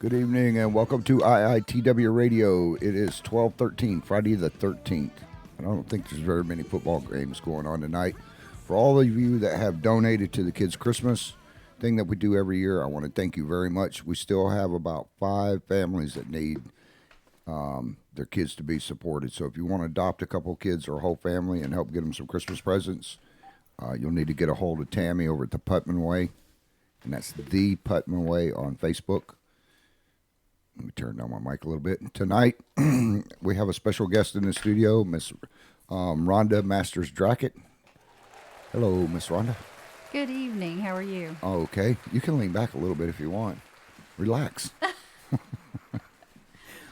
Good evening and welcome to IITW Radio. It is 12/13, Friday the 13th. I don't think there's very many football games going on tonight. For all of you that have donated to the kids' Christmas thing that we do every year, I want to thank you very much. We still have about 5 families that need their kids to be supported. So if you want to adopt a couple kids or a whole family and help get them some Christmas presents, you'll need to get a hold of Tammy over at the Putnam Way, and that's the Putnam Way on Facebook. Let me turn down my mic a little bit. Tonight, we have a special guest in the studio, Miss Rhonda Masters Drackett. Hello, Miss Rhonda. Good evening. How are you? Oh, okay. You can lean back a little bit if you want. Relax.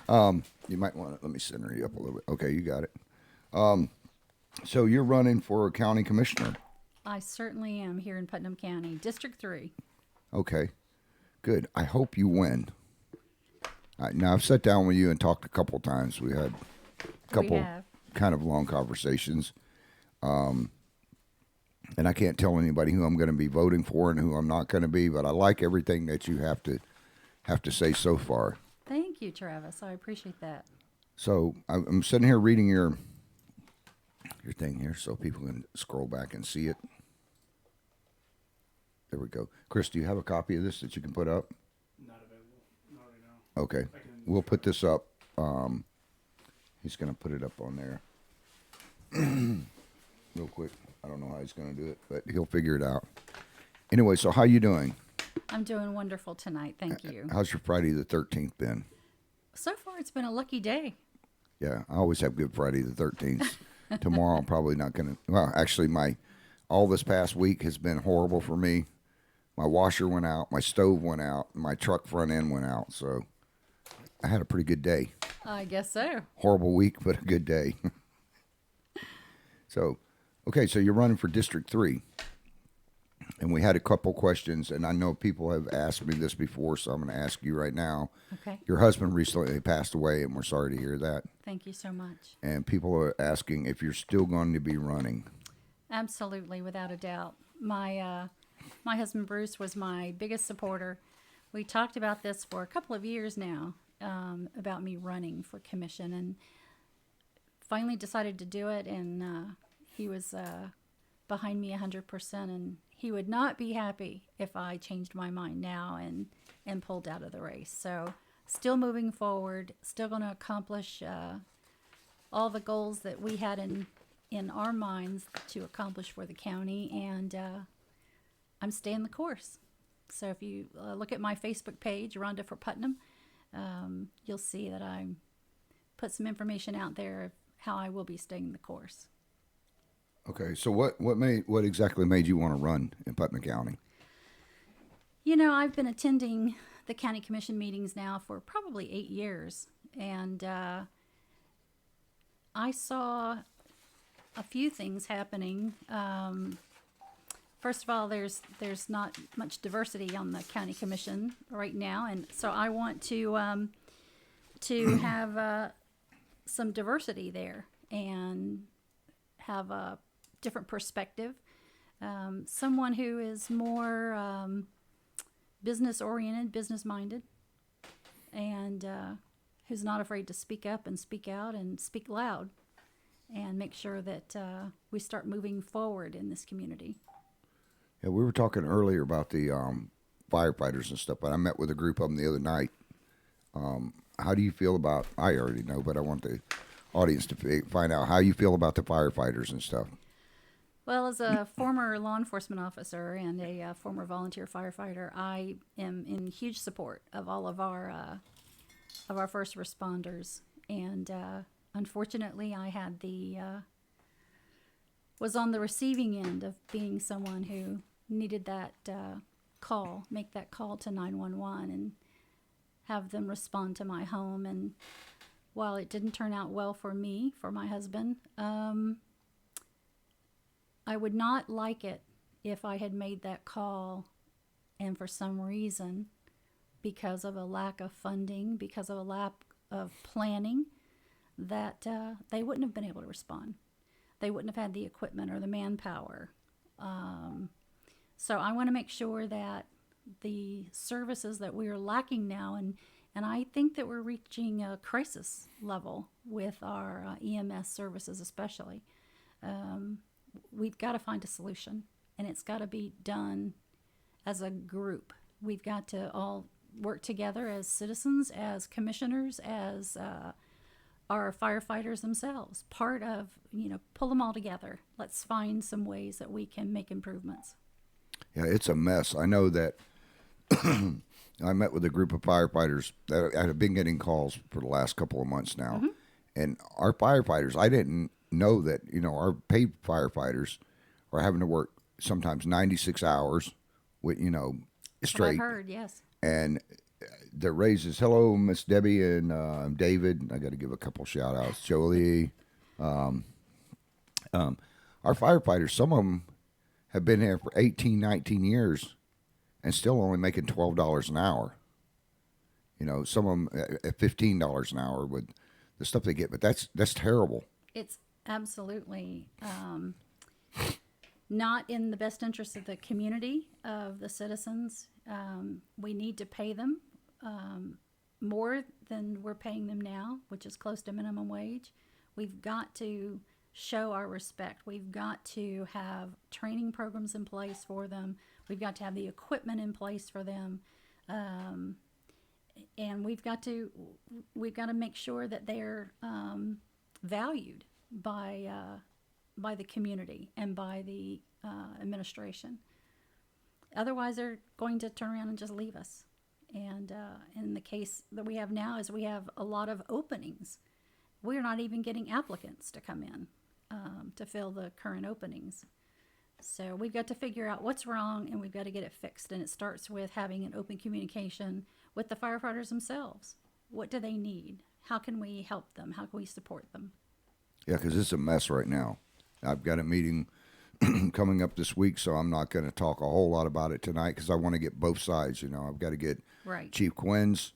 You might want to, let me center you up a little bit. Okay, you got it. So you're running for county commissioner. I certainly am here in Putnam County, District 3. Okay, good. I hope you win. Now, I've sat down with you and talked a couple times. We had a couple kind of long conversations. And I can't tell anybody who I'm going to be voting for and who I'm not going to be, but I like everything that you have to say so far. Thank you, Travis. I appreciate that. So I'm sitting here reading your thing here so people can scroll back and see it. There we go. Chris, do you have a copy of this that you can put up? Not available. Not right now. Okay. We'll put this up. He's going to put it up on there real quick. I don't know how he's going to do it, but he'll figure it out. Anyway, so how you doing? I'm doing wonderful tonight. Thank you. How's your Friday the 13th been? So far, it's been a lucky day. Yeah, I always have good Friday the 13th. Tomorrow, I'm probably not going to. Well, actually, all this past week has been horrible for me. My washer went out, my stove went out, my truck front end went out. So I had a pretty good day. I guess so. Horrible week, but a good day. So, okay, so you're running for District 3. And we had a couple questions, and I know people have asked me this before, so I'm going to ask you right now. Okay. Your husband recently passed away, and we're sorry to hear that. Thank you so much. And people are asking if you're still going to be running. Absolutely, without a doubt. My husband Bruce was my biggest supporter. We talked about this for a couple of years now, about me running for commission, and finally decided to do it. And he was behind me 100%, and he would not be happy if I changed my mind now and pulled out of the race. So still moving forward, still going to accomplish all the goals that we had in our minds to accomplish for the county, and I'm staying the course. So if you look at my Facebook page, Rhonda for Putnam, you'll see that I put some information out there of how I will be staying the course. Okay, so what exactly made you want to run in Putnam County? You know, I've been attending the county commission meetings now for probably 8 years, and I saw a few things happening. First of all, there's not much diversity on the county commission right now, and so I want to have some diversity there and have a different perspective. Someone who is more business-oriented, business-minded, and who's not afraid to speak up and speak out and speak loud and make sure that we start moving forward in this community. Yeah, we were talking earlier about the firefighters and stuff, but I met with a group of them the other night. How do you feel about, I already know, but I want the audience to find out how you feel about the firefighters and stuff. Well, as a former law enforcement officer and a former volunteer firefighter, I am in huge support of all of our first responders. And unfortunately, I had was on the receiving end of being someone who needed that make that call to 911 and have them respond to my home. And while it didn't turn out well for me, for my husband, I would not like it if I had made that call and for some reason, because of a lack of funding, because of a lack of planning, that they wouldn't have been able to respond. They wouldn't have had the equipment or the manpower. So I want to make sure that the services that we are lacking now And I think that we're reaching a crisis level with our EMS services, especially. We've got to find a solution, and it's got to be done as a group. We've got to all work together as citizens, as commissioners, as our firefighters themselves. Part of, pull them all together. Let's find some ways that we can make improvements. Yeah, it's a mess. I know that I met with a group of firefighters that have been getting calls for the last couple of months now. Mm-hmm. And our firefighters, I didn't know that, our paid firefighters are having to work sometimes 96 hours with, straight. I've heard, yes. And the raises, hello, Miss Debbie and David. I got to give a couple shout outs. Jolie. Our firefighters, some of them have been there for 18, 19 years and still only making $12 an hour. Some of them at $15 an hour with the stuff they get, but that's terrible. It's absolutely not in the best interest of the community, of the citizens. We need to pay them more than we're paying them now, which is close to minimum wage. We've got to show our respect. We've got to have training programs in place for them. We've got to have the equipment in place for them. And we've got to make sure that they're valued by the community and by the administration. Otherwise, they're going to turn around and just leave us. And in the case that we have now is we have a lot of openings. We're not even getting applicants to come in to fill the current openings. So we've got to figure out what's wrong, and we've got to get it fixed. And it starts with having an open communication with the firefighters themselves. What do they need? How can we help them? How can we support them? Yeah, because it's a mess right now. I've got a meeting coming up this week, so I'm not going to talk a whole lot about it tonight because I want to get both sides. I've got to get right. Chief Quinn's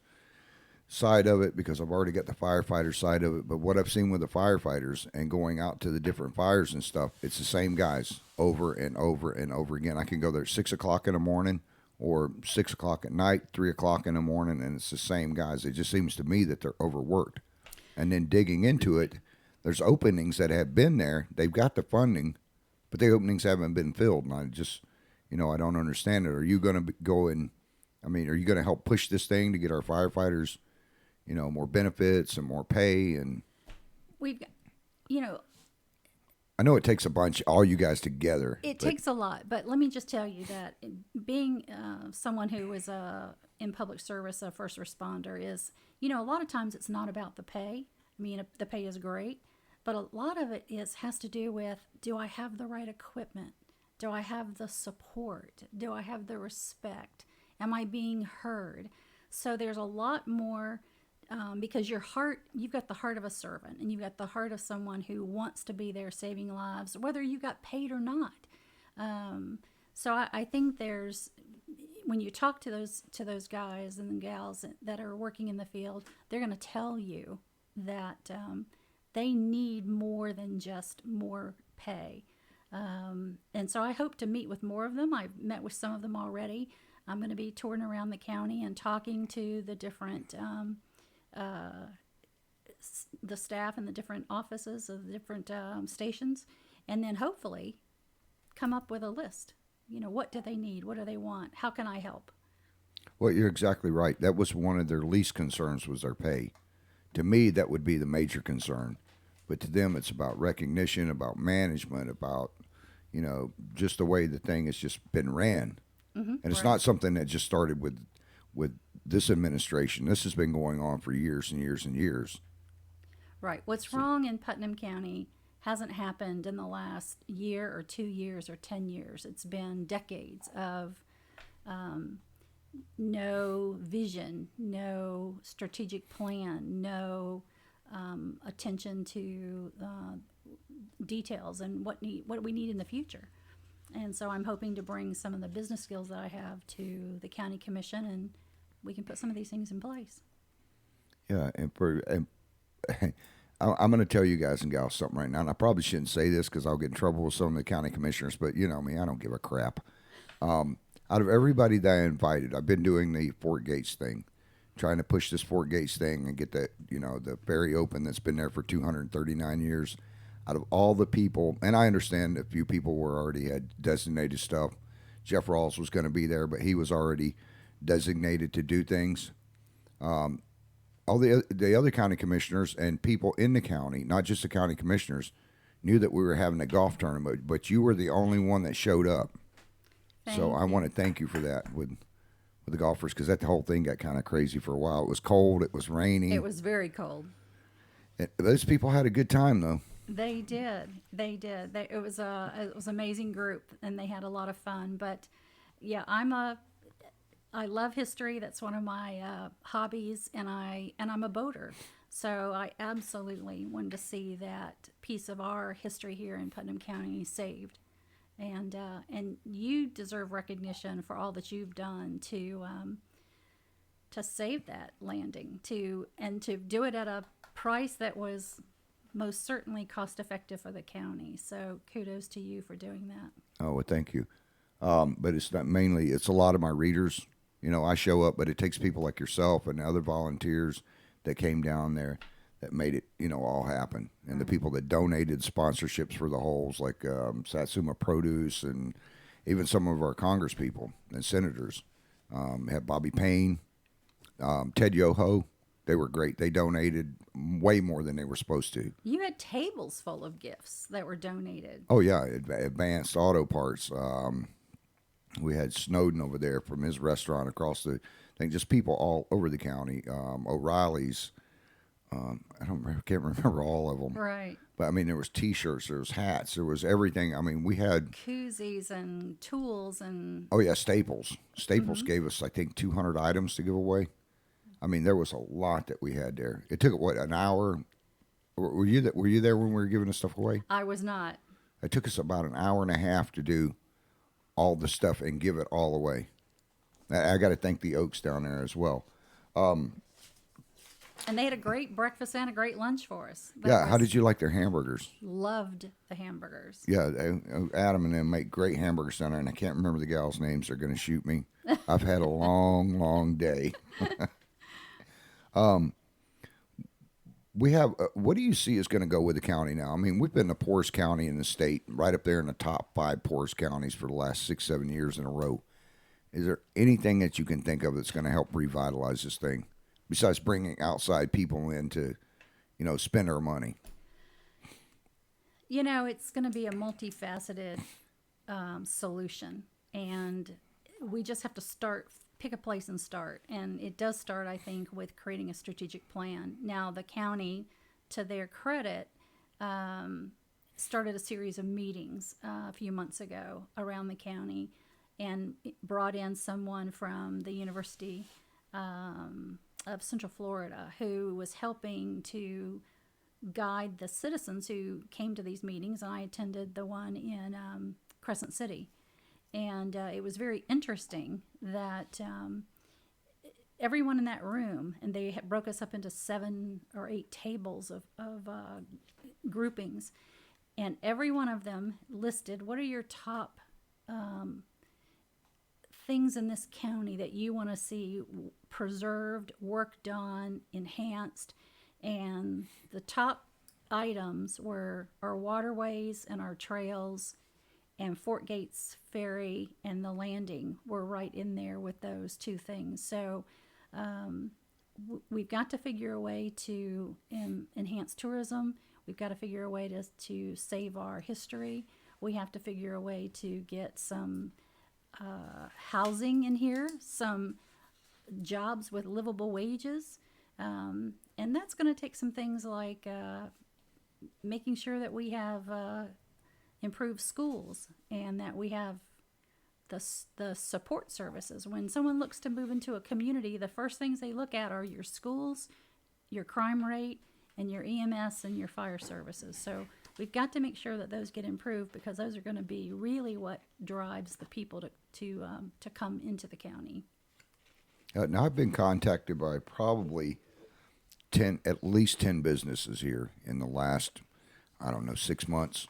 side of it because I've already got the firefighter side of it. But what I've seen with the firefighters and going out to the different fires and stuff, it's the same guys over and over and over again. I can go there at 6 o'clock in the morning or 6 o'clock at night, 3 o'clock in the morning, and it's the same guys. It just seems to me that they're overworked. And then digging into it, there's openings that have been there. They've got the funding, but the openings haven't been filled. And I just, I don't understand it. Are you going to go and, are you going to help push this thing to get our firefighters, more benefits and more pay? And we've got, I know it takes a bunch, all you guys together. It takes a lot, but let me just tell you that being someone who is in public service, a first responder, is, a lot of times it's not about the pay. The pay is great, but a lot of it has to do with, do I have the right equipment? Do I have the support? Do I have the respect? Am I being heard? So there's a lot more, because you've got the heart of a servant, and you've got the heart of someone who wants to be there saving lives, whether you got paid or not. So I think when you talk to those guys and gals that are working in the field, they're going to tell you that they need more than just more pay. And so I hope to meet with more of them. I've met with some of them already. I'm going to be touring around the county and talking to the different the staff in the different offices of the different stations, and then hopefully come up with a list. What do they need? What do they want? How can I help? Well, you're exactly right. That was one of their least concerns, was their pay. To me, that would be the major concern. But to them, it's about recognition, about management, about, just the way the thing has just been ran. Mm-hmm, and it's not something that just started with this administration. This has been going on for years and years and years. Right. What's wrong in Putnam County hasn't happened in the last year or 2 years or 10 years. It's been decades of no vision, no strategic plan, no attention to details and what we need in the future. And so I'm hoping to bring some of the business skills that I have to the county commission, and we can put some of these things in place. Yeah, and I'm going to tell you guys and gals something right now, and I probably shouldn't say this because I'll get in trouble with some of the county commissioners, but you know me, I don't give a crap. Out of everybody that I invited, I've been doing the Fort Gates thing, trying to push this Fort Gates thing and get that, the ferry open that's been there for 239 years. Out of all the people, and I understand a few people already had designated stuff. Jeff Rawls was going to be there, but he was already designated to do things. All the other county commissioners and people in the county, not just the county commissioners, knew that we were having a golf tournament, but you were the only one that showed up. So I want to thank you for that with the golfers, because that whole thing got kind of crazy for a while. It was cold. It was rainy. It was very cold. Those people had a good time, though. They did. It was an amazing group, and they had a lot of fun. But yeah, I love history. That's one of my hobbies, and I'm a boater. So I absolutely wanted to see that piece of our history here in Putnam County saved. And you deserve recognition for all that you've done to save that landing, to do it at a price that was most certainly cost effective for the county. So kudos to you for doing that. Oh, well, thank you. But it's not mainly, it's a lot of my readers. I show up, but it takes people like yourself and other volunteers that came down there that made it, all happen. And the people that donated sponsorships for the holes, like Satsuma Produce, and even some of our Congress people and senators. Had Bobby Payne, Ted Yoho. They were great. They donated way more than they were supposed to. You had tables full of gifts that were donated. Oh, yeah. Advanced auto parts. We had Snowden over there from his restaurant across the thing. Just people all over the county. O'Reilly's. Can't remember all of them. Right. But, there was T-shirts. There was hats. There was everything. We had... koozies and tools and... Oh, yeah, Staples. Staples gave us, I think, 200 items to give away. There was a lot that we had there. It took, an hour? Were you there when we were giving the stuff away? I was not. It took us about an hour and a half to do all the stuff and give it all away. I got to thank the Oaks down there as well. And they had a great breakfast and a great lunch for us. How did you like their hamburgers? Loved the hamburgers. Yeah, Adam and them make great hamburgers down there, and I can't remember the gals' names. They're going to shoot me. I've had a long, long day. We have, what do you see is going to go with the county now? We've been the poorest county in the state, right up there in the top 5 poorest counties for the last 6-7 years in a row. Is there anything that you can think of that's going to help revitalize this thing, besides bringing outside people in to, spend our money? It's going to be a multifaceted solution, and we just have to pick a place and start. And it does start, I think, with creating a strategic plan. Now, the county, to their credit, started a series of meetings a few months ago around the county, and brought in someone from the University of Central Florida who was helping to guide the citizens who came to these meetings. And I attended the one in Crescent City. And it was very interesting that everyone in that room, and they broke us up into 7 or 8 tables of groupings, and every one of them listed, what are your top things in this county that you want to see preserved, work done, enhanced. And the top items were our waterways and our trails, and Fort Gates Ferry and the landing were right in there with those 2 things. So we've got to figure a way to enhance tourism. We've got to figure a way to save our history. We have to figure a way to get some housing in here, some jobs with livable wages. And that's going to take some things like making sure that we have improved schools, and that we have the support services. When someone looks to move into a community, the first things they look at are your schools, your crime rate, and your EMS and your fire services. So we've got to make sure that those get improved, because those are going to be really what drives the people to come into the county. Now, I've been contacted by probably at least 10 businesses here in the last, 6 months,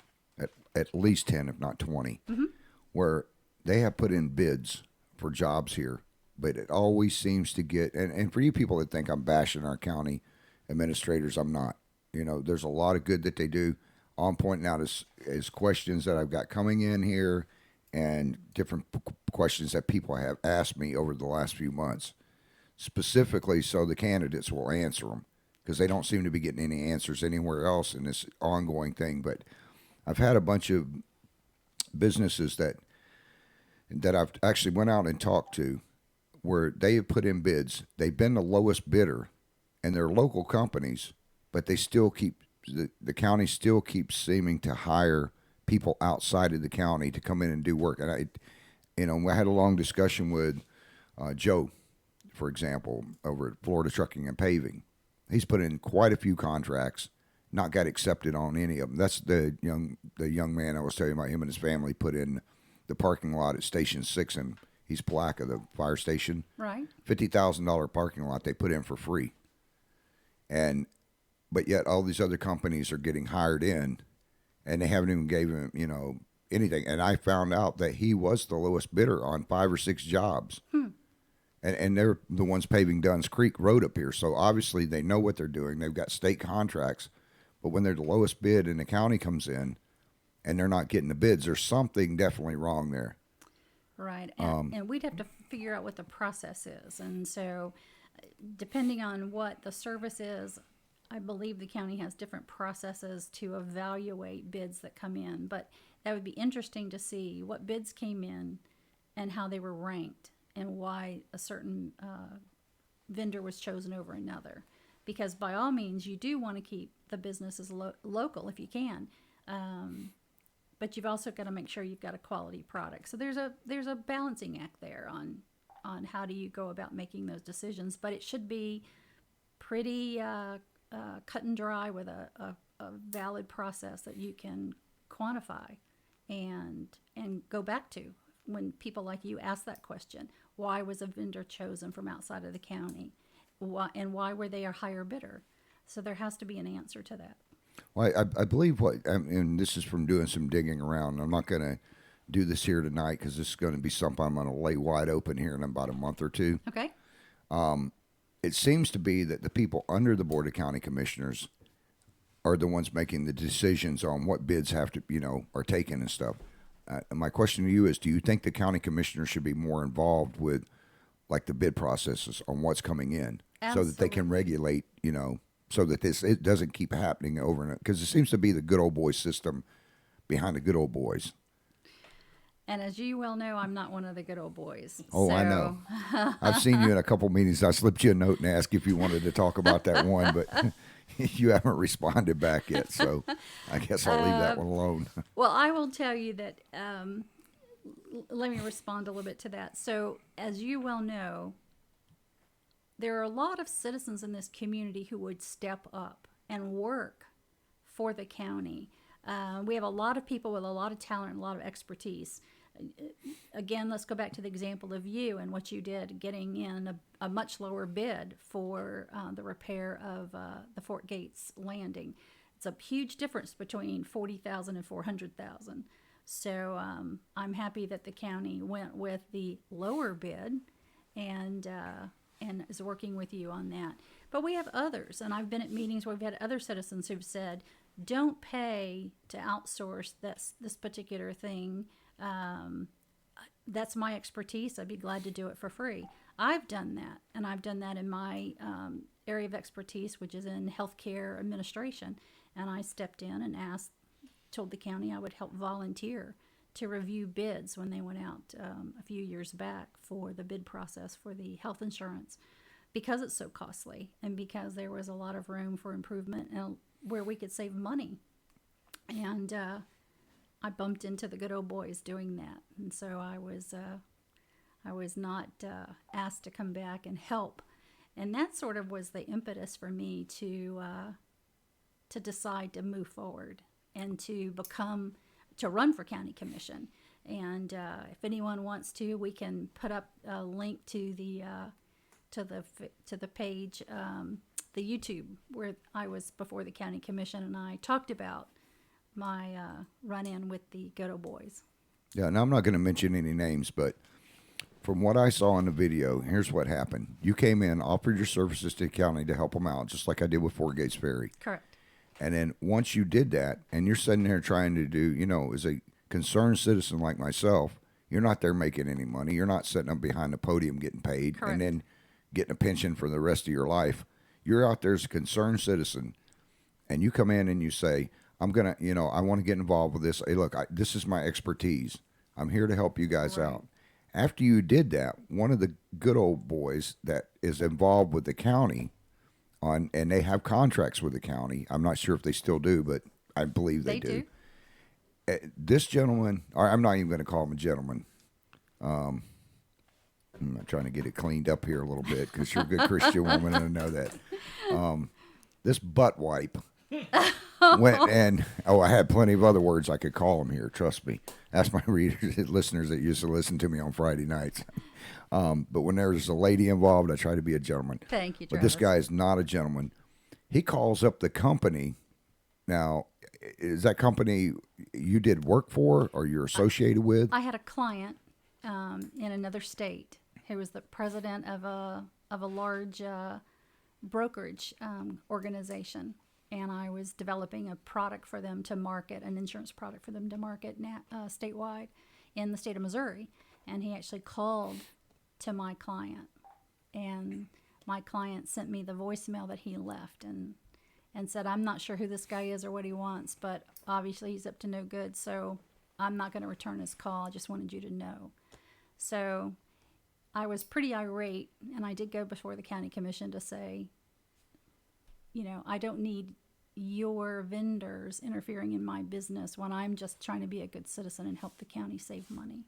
at least 10, if not 20, where they have put in bids for jobs here but it always seems to get, and for you people that think I'm bashing our county administrators, I'm not. You know, there's a lot of good that they do. All I'm pointing out is questions that I've got coming in here and different questions that people have asked me over the last few months, specifically so the candidates will answer them because they don't seem to be getting any answers anywhere else in this ongoing thing. But I've had a bunch of businesses that I've actually went out and talked to where they have put in bids. They've been the lowest bidder, and they're local companies, but they still keep the county still keeps seeming to hire people outside of the county to come in and do work. And I had a long discussion with Joe, for example, over at Florida Trucking and Paving. He's put in quite a few contracts, not got accepted on any of them. That's the young man I was telling you about. Him and his family put in the parking lot at Station 6 in East Palaca, the fire station. Right. $50,000 parking lot they put in for free. But yet all these other companies are getting hired in, and they haven't even gave him, anything. And I found out that he was the lowest bidder on 5 or 6 jobs. And they're the ones paving Dunn's Creek Road up here. So obviously they know what they're doing. They've got state contracts. But when they're the lowest bid and the county comes in and they're not getting the bids, there's something definitely wrong there. Right. And we'd have to figure out what the process is. And so depending on what the service is, I believe the county has different processes to evaluate bids that come in. But that would be interesting to see what bids came in and how they were ranked and why a certain vendor was chosen over another. Because by all means, you do want to keep the businesses local if you can. But you've also got to make sure you've got a quality product. So there's a balancing act there on how do you go about making those decisions. But it should be pretty cut and dry with a valid process that you can quantify and go back to when people like you ask that question. Why was a vendor chosen from outside of the county? Why were they a higher bidder? So there has to be an answer to that. Well, I believe and this is from doing some digging around. I'm not going to do this here tonight because this is going to be something I'm going to lay wide open here in about a month or two. Okay. It seems to be that the people under the Board of County Commissioners are the ones making the decisions on what bids have to, are taken and stuff. My question to you is, do you think the county commissioners should be more involved with, like, the bid processes on what's coming in, so that they can regulate, so that it doesn't keep happening over and over? Because it seems to be the good old boy system behind the good old boys. And as you well know, I'm not one of the good old boys. Oh, so. I know. I've seen you in a couple meetings. I slipped you a note and asked if you wanted to talk about that one, but you haven't responded back yet, so I guess I'll leave that one alone. Well, I will tell you that, let me respond a little bit to that. So, as you well know, there are a lot of citizens in this community who would step up and work for the county. We have a lot of people with a lot of talent and a lot of expertise. Again, let's go back to the example of you and what you did, getting in a much lower bid for the repair of the Fort Gates landing. It's a huge difference between $40,000 and $400,000. So I'm happy that the county went with the lower bid and is working with you on that. But we have others, and I've been at meetings where we've had other citizens who've said, don't pay to outsource this particular thing. That's my expertise. I'd be glad to do it for free. I've done that, and I've done that in my area of expertise, which is in healthcare administration. And I stepped in and told the county I would help volunteer to review bids when they went out a few years back for the bid process for the health insurance, because it's so costly and because there was a lot of room for improvement and where we could save money. And I bumped into the good old boys doing that. And so I was not asked to come back and help. And that sort of was the impetus for me to decide to move forward and to run for county commission. And if anyone wants to, we can put up a link to the page, the YouTube, where I was before the county commission, and I talked about my run-in with the good old boys. Yeah, now I'm not going to mention any names, but from what I saw in the video, here's what happened. You came in, offered your services to the county to help them out, just like I did with Fort Gates Ferry. Correct. And then once you did that, and you're sitting there trying to do, as a concerned citizen like myself, you're not there making any money. You're not sitting up behind the podium getting paid Correct. and then getting a pension for the rest of your life. You're out there as a concerned citizen, and you come in and you say, I want to get involved with this. Hey, look, this is my expertise. I'm here to help you guys out. After you did that, one of the good old boys that is involved with the county and they have contracts with the county. I'm not sure if they still do, but I believe they do. This gentleman, or I'm not even going to call him a gentleman. I'm not trying to get it cleaned up here a little bit because you're a good Christian woman and I know that. This butt wipe went and, I had plenty of other words I could call him here. Trust me. Ask my readers, listeners that used to listen to me on Friday nights. But when there's a lady involved, I try to be a gentleman. Thank you, But Travis. this guy is not a gentleman. He calls up the company. Now, is that company you did work for or you're associated with? I had a client in another state who was the president of a large brokerage organization, and I was developing a product for them to market, an insurance product for them to market statewide in the state of Missouri. And he actually called to my client, and my client sent me the voicemail that he left and said, I'm not sure who this guy is or what he wants, but obviously he's up to no good, so I'm not going to return his call. I just wanted you to know. So I was pretty irate, and I did go before the county commission to say, I don't need your vendors interfering in my business when I'm just trying to be a good citizen and help the county save money.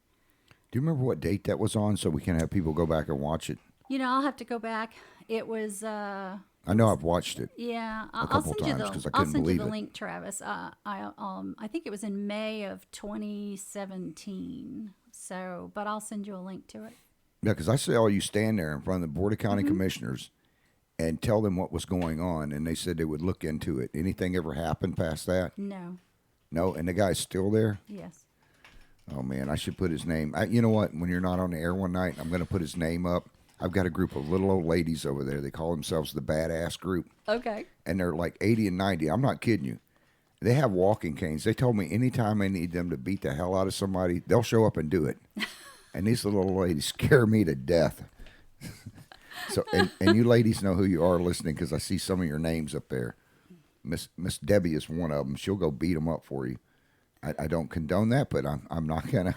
Do you remember what date that was on so we can have people go back and watch it? I'll have to go back. It was... I know I've watched it. Yeah, I'll send you the link, Travis. I think it was in May of 2017. So, but I'll send you a link to it. Yeah, because I saw you stand there in front of the Board of County Commissioners and tell them what was going on, and they said they would look into it. Anything ever happened past that? No. No, and the guy's still there? Yes. Oh, man, I should put his name. You know what? When you're not on the air one night, I'm going to put his name up. I've got a group of little old ladies over there. They call themselves the Badass Group. Okay. And they're like 80 and 90. I'm not kidding you. They have walking canes. They told me anytime I need them to beat the hell out of somebody, they'll show up and do it. And these little old ladies scare me to death. So, and you ladies know who you are listening because I see some of your names up there. Miss Debbie is one of them. She'll go beat them up for you. I don't condone that, but I'm not gonna.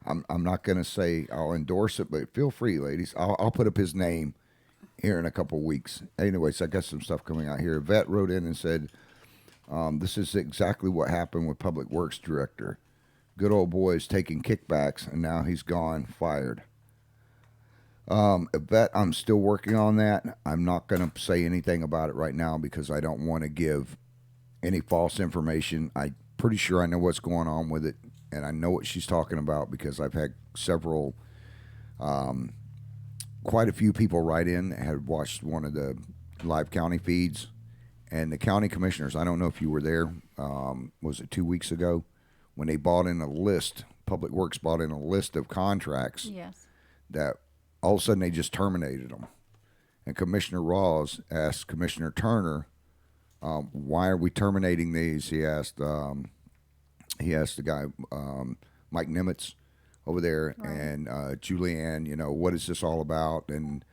I'm not gonna say I'll endorse it, but feel free, ladies. I'll put up his name here in a couple of weeks. Anyways, I got some stuff coming out here. Vet wrote in and said, "This is exactly what happened with Public Works Director. Good old boy is taking kickbacks, and now he's gone, fired." Vet, I'm still working on that. I'm not gonna say anything about it right now because I don't want to give any false information. I'm pretty sure I know what's going on with it. And I know what she's talking about because I've had several, quite a few people write in that had watched one of the live county feeds. And the county commissioners, I don't know if you were there, was it 2 weeks ago, when they bought in a list, Public Works bought in a list of contracts. Yes. That all of a sudden they just terminated them. And Commissioner Rawls asked Commissioner Turner, why are we terminating these? He asked the guy, Mike Nimitz over there, Right. and Julianne, what is this all about? And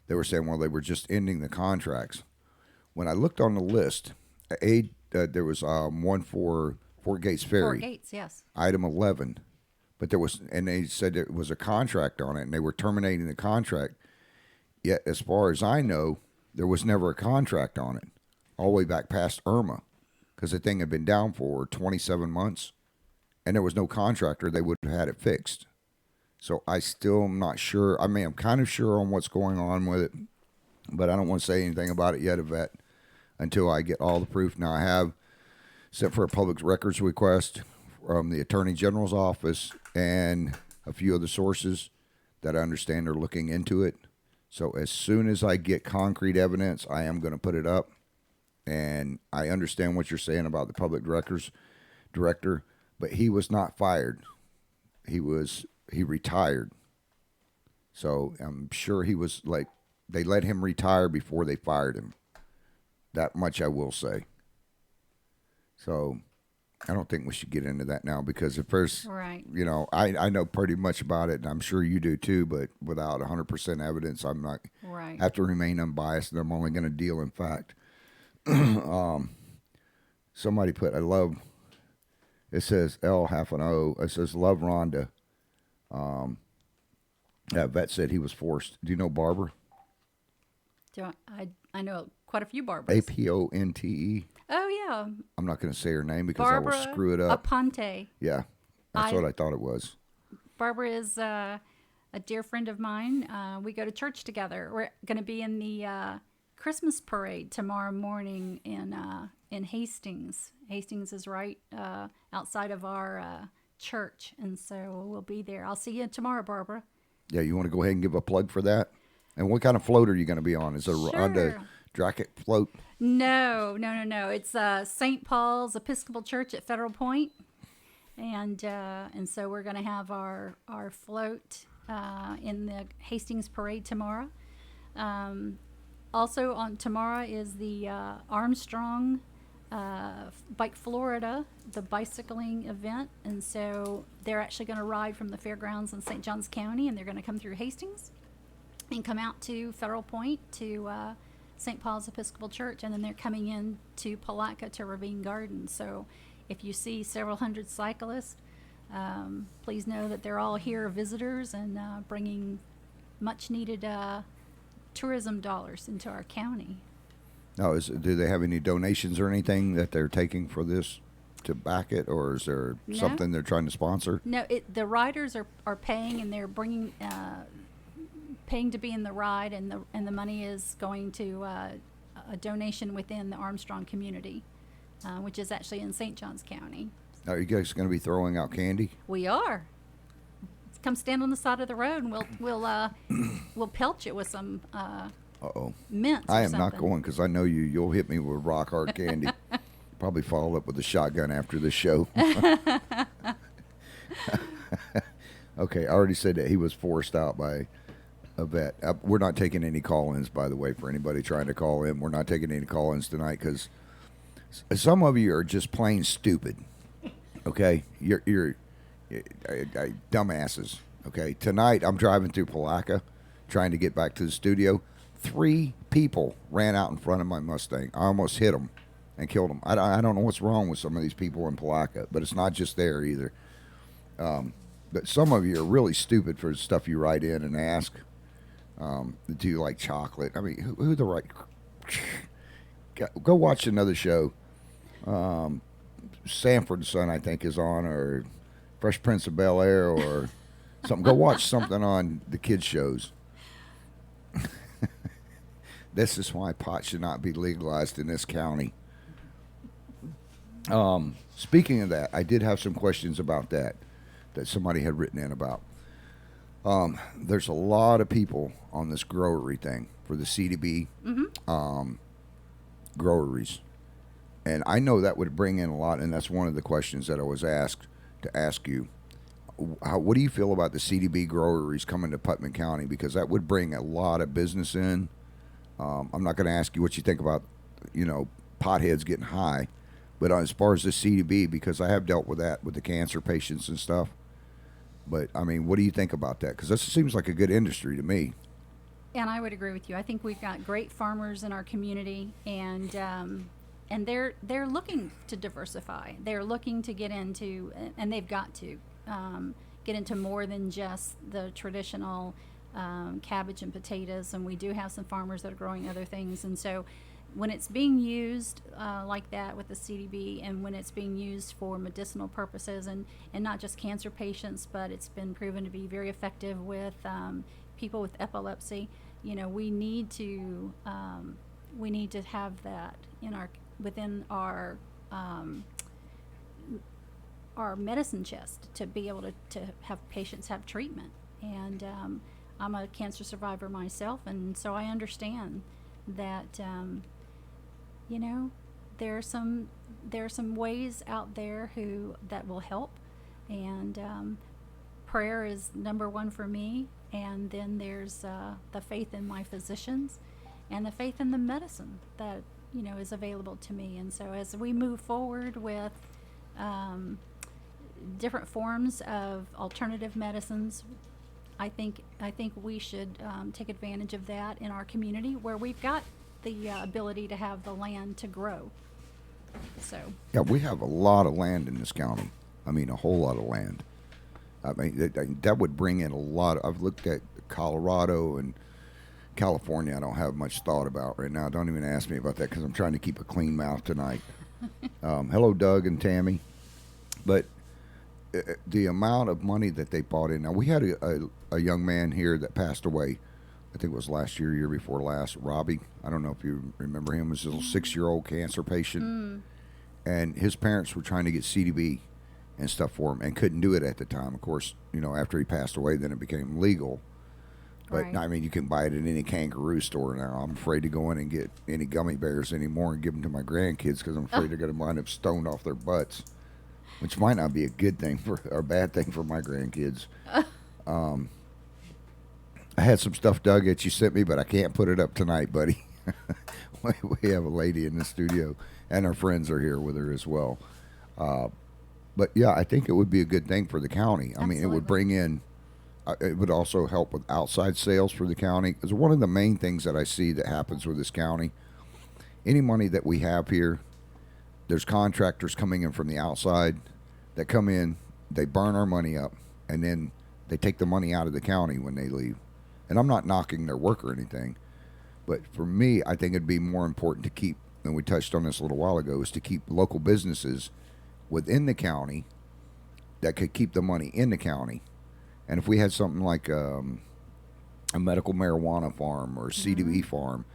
they were saying, well, they were just ending the contracts. When I looked on the list, there was one for Fort Gates Ferry. Fort Gates, yes. Item 11. But there was, and they said there was a contract on it, and they were terminating the contract. Yet, as far as I know, there was never a contract on it, all the way back past Irma, because the thing had been down for 27 months, and there was no contractor. They would have had it fixed. So I still am not sure. I mean, I'm kind of sure on what's going on with it, but I don't want to say anything about it yet, Yvette, until I get all the proof. Now, I have sent for a public records request from the Attorney General's office and a few other sources that I understand are looking into it. So as soon as I get concrete evidence, I am going to put it up. And I understand what you're saying about the public director, but he was not fired. He retired. So I'm sure he was like, they let him retire before they fired him. That much I will say. So I don't think we should get into that now because if there's, Right. I know pretty much about it and I'm sure you do too, but without 100% evidence, I'm not, Right. have to remain unbiased and I'm only going to deal in fact. Somebody put, it says L half an O. It says, love Rhonda. That vet said he was forced. Do you know Barbara? I know quite a few Barbaras. Aponte. Oh, yeah. I'm not going to say her name because Barbara I will screw it up. Ponte. Yeah, that's what I thought it was. Barbara is a dear friend of mine. We go to church together. We're going to be in the Christmas parade tomorrow morning in Hastings. Hastings is right outside of our church, and so we'll be there. I'll see you tomorrow, Barbara. Yeah, you want to go ahead and give a plug for that? And what kind of float are you going to be on? Is it a Rhonda Drackett float? No. It's St. Paul's Episcopal Church at Federal Point, and so we're going to have our float in the Hastings parade tomorrow. Also on tomorrow is the Armstrong Bike Florida, the bicycling event, and so they're actually going to ride from the fairgrounds in St. Johns County, and they're going to come through Hastings and come out to Federal Point to St. Paul's Episcopal Church, and then they're coming in to Palatka to Ravine Gardens. So if you see several hundred cyclists, please know that they're all here visitors and bringing much needed tourism dollars into our county. Now, do they have any donations or anything that they're taking for this to back it, or is there something they're trying to sponsor? No, the riders are paying, and they're bringing paying to be in the ride, and the money is going to a donation within the Armstrong community, which is actually in St. Johns County. Are you guys going to be throwing out candy? We are. Come stand on the side of the road, and we'll pelt you with some mints. I am something. not going because I know you. You'll hit me with rock hard candy. Probably follow up with a shotgun after the show. Okay, I already said that he was forced out by a vet. We're not taking any call-ins, by the way, for anybody trying to call in. We're not taking any call-ins tonight because some of you are just plain stupid. Okay, you're dumbasses. Okay, tonight I'm driving through Palatka, trying to get back to the studio. 3 people ran out in front of my Mustang. I almost hit them and killed them. I don't know what's wrong with some of these people in Palatka, but it's not just there either. But some of you are really stupid for the stuff you write in and ask. Do you like chocolate? I mean, who the right? Go watch another show. Sanford and Son, I think, is on, or Fresh Prince of Bel-Air, or something. Go watch something on the kids' shows. This is why pot should not be legalized in this county. Speaking of that, I did have some questions about that somebody had written in about. There's a lot of people on this growery thing for the CDB groweries. And I know that would bring in a lot, and that's one of the questions that I was asked to ask you. What do you feel about the CDB groweries coming to Putnam County? Because that would bring a lot of business in. I'm not going to ask you what you think about, potheads getting high. But as far as the CDB, because I have dealt with that with the cancer patients and stuff. But, I mean, what do you think about that? Because this seems like a good industry to me. And I would agree with you. I think we've got great farmers in our community, and they're looking to diversify. They're looking to get into, and they've got to get into more than just the traditional cabbage and potatoes. And we do have some farmers that are growing other things. And so when it's being used like that with the CDB, and when it's being used for medicinal purposes, and not just cancer patients, but it's been proven to be very effective with people with epilepsy, we need to have that within our medicine chest to be able to have patients have treatment. And I'm a cancer survivor myself, and so I understand that there are some ways out there that will help, and prayer is number one for me And then there's the faith in my physicians and the faith in the medicine that, is available to me. And so as we move forward with different forms of alternative medicines, I think we should take advantage of that in our community where we've got the ability to have the land to grow. So Yeah, we have a lot of land in this county. I mean, a whole lot of land. I mean, that would bring in a lot. I've looked at Colorado and California. I don't have much thought about right now. Don't even ask me about that because I'm trying to keep a clean mouth tonight. Hello, Doug and Tammy. But the amount of money that they bought in. Now, we had a young man here that passed away. I think it was last year, year before last. Robbie. I don't know if you remember him. He was a little 6-year-old cancer patient. And his parents were trying to get CDB and stuff for him and couldn't do it at the time. Of course, after he passed away, then it became legal. But, Right. I mean, you can buy it at any kangaroo store now. I'm afraid to go in and get any gummy bears anymore and give them to my grandkids because I'm afraid they're going to wind up stoned off their butts, which might not be a good thing or a bad thing for my grandkids. I had some stuff, Doug, that you sent me, but I can't put it up tonight, buddy. We have a lady in the studio, and our friends are here with her as well. But, yeah, I think it would be a good thing for the county. I mean, it would Absolutely. bring in, it would also help with outside sales for the county. Because one of the main things that I see that happens with this county, any money that we have here, there's contractors coming in from the outside that come in, they burn our money up, and then they take the money out of the county when they leave. And I'm not knocking their work or anything, but for me, I think it'd be more important to keep, and we touched on this a little while ago, is to keep local businesses within the county that could keep the money in the county. And if we had something like a medical marijuana farm or a CDB farm,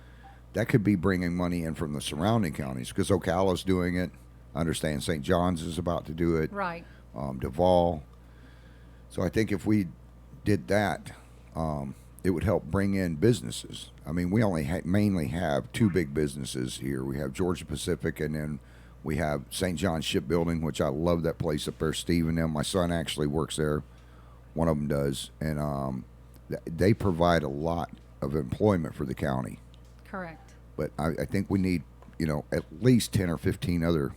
that could be bringing money in from the surrounding counties because Ocala's doing it. I understand St. John's is about to do it. Right. Duval. So I think if we did that, it would help bring in businesses. I mean, we only mainly have 2 big businesses here. We have Georgia Pacific, and then we have St. John's Shipbuilding, which I love that place up there. Steve and them. My son actually works there. One of them does, and they provide a lot of employment for the county. Correct. But I think we need, at least 10 or 15 other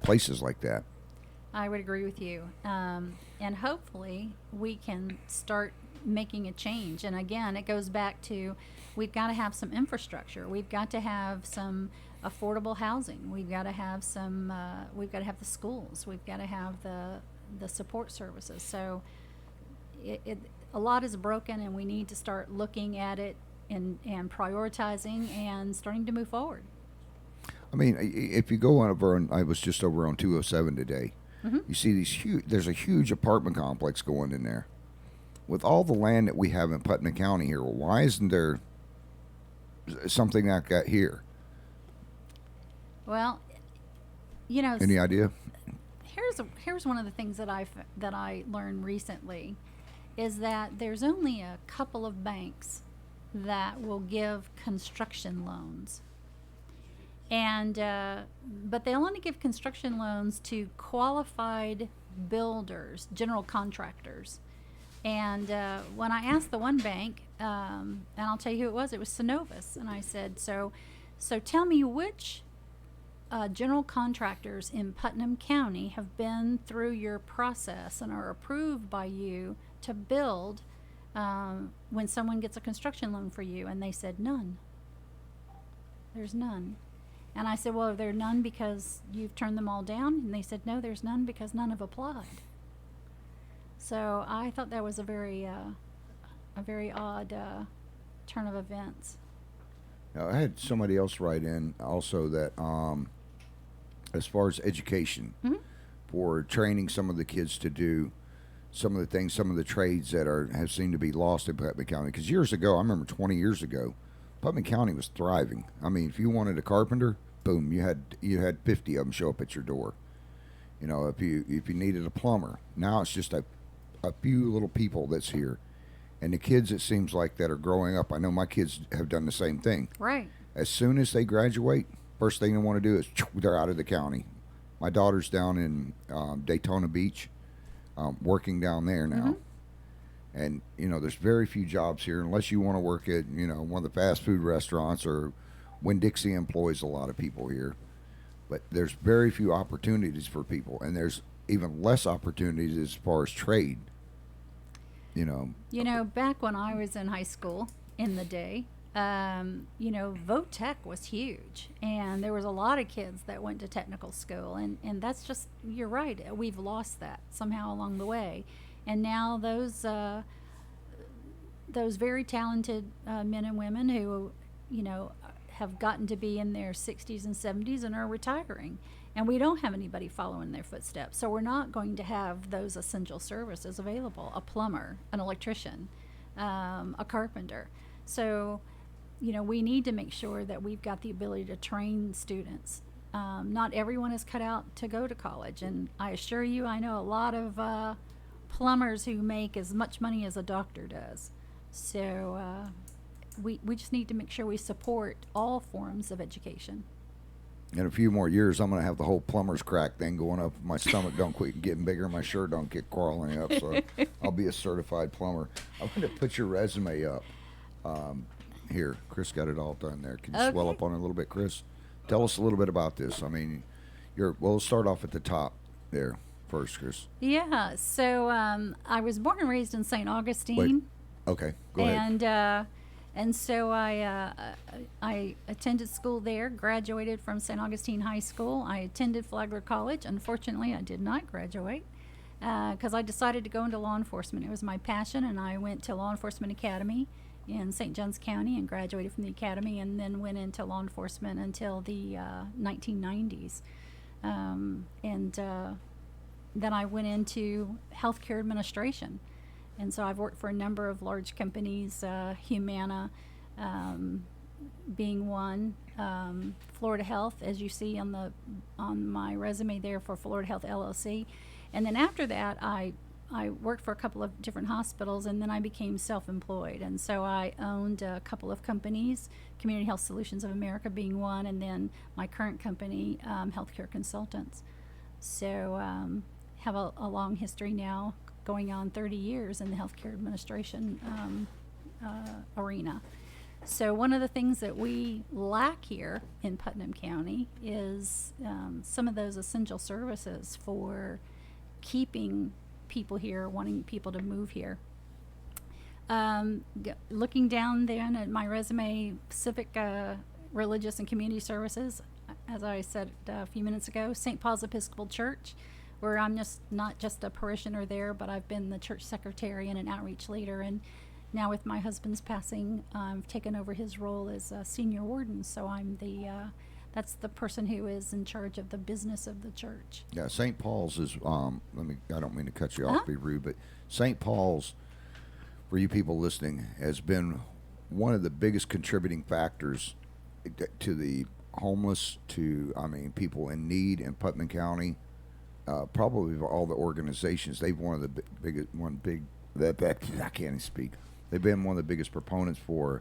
places like that. I would agree with you. And hopefully we can start making a change. And again, it goes back to we've got to have some infrastructure. We've got to have some affordable housing. We've got to have we've got to have the schools. We've got to have the support services. So a lot is broken, and we need to start looking at it and prioritizing and starting to move forward. I mean, if you go on I was just over on 207 today. You see there's a huge apartment complex going in there. With all the land that we have in Putnam County here, why isn't there something like that here? Well, Any idea? here's one of the things that I learned recently is that there's only a couple of banks that will give construction loans. And but they'll only give construction loans to qualified builders, general contractors. And when I asked the one bank, and I'll tell you who it was Synovus, and I said, so tell me which general contractors in Putnam County have been through your process and are approved by you to build when someone gets a construction loan for you. And they said, none. There's none. And I said, well, are there none because you've turned them all down? And they said, no, there's none because none have applied. So I thought that was a very odd turn of events. Now, I had somebody else write in also that as far as education, for training some of the kids to do some of the things, some of the trades that have seemed to be lost in Putnam County. Because years ago, I remember 20 years ago, Putnam County was thriving. I mean, if you wanted a carpenter, boom, you had 50 of them show up at your door. If you needed a plumber, now it's just a few little people that's here. And the kids, it seems like, that are growing up, I know my kids have done the same thing. Right. As soon as they graduate, first thing they want to do is they're out of the county. My daughter's down in Daytona Beach, working down there now. And, there's very few jobs here unless you want to work at, one of the fast food restaurants or Winn-Dixie employs a lot of people here. But there's very few opportunities for people, and there's even less opportunities as far as trade. Back when I was in high school in the day, voc tech was huge, and there was a lot of kids that went to technical school, and that's just, you're right, we've lost that somehow along the way. And now those very talented men and women who, have gotten to be in their 60s and 70s and are retiring. And we don't have anybody following their footsteps. So we're not going to have those essential services available: a plumber, an electrician, a carpenter. So, we need to make sure that we've got the ability to train students. Not everyone is cut out to go to college. And I assure you, I know a lot of plumbers who make as much money as a doctor does. So we just need to make sure we support all forms of education. In a few more years, I'm going to have the whole plumber's crack thing going up. My stomach don't quit getting bigger. My shirt don't get crawling up. So I'll be a certified plumber. I want to put your resume up. Here, Chris got it all done there. Can you swell up on it a little bit, Chris? Tell us a little bit about this. I mean, we'll start off at the top there first, Chris. Yeah. So I was born and raised in St. Augustine. Wait. Okay. Go ahead. And so I attended school there, graduated from St. Augustine High School. I attended Flagler College. Unfortunately, I did not graduate because I decided to go into law enforcement. It was my passion, and I went to Law Enforcement Academy in St. Johns County and graduated from the academy, and then went into law enforcement until the 1990s. Then I went into healthcare administration. And so I've worked for a number of large companies, Humana being one, Florida Health, as you see on my resume there, for Florida Health LLC. And then after that, I worked for a couple of different hospitals, and then I became self-employed. And so I owned a couple of companies, Community Health Solutions of America being one, and then my current company, Healthcare Consultants. So have a long history now, going on 30 years in the healthcare administration arena. So one of the things that we lack here in Putnam County is some of those essential services for keeping people here, wanting people to move here. Looking down then at my resume, civic, religious, and community services, as I said a few minutes ago, St. Paul's Episcopal Church, where I'm not just a parishioner there, but I've been the church secretary and an outreach leader. And now with my husband's passing, I've taken over his role as a senior warden. So I'm that's the person who is in charge of the business of the church. Yeah, St. Paul's is, I don't mean to cut you off, be rude, but St. Paul's, for you people listening, has been one of the biggest contributing factors to the homeless, people in need in Putnam County. Probably of all the organizations, they've I can't even speak. They've been one of the biggest proponents for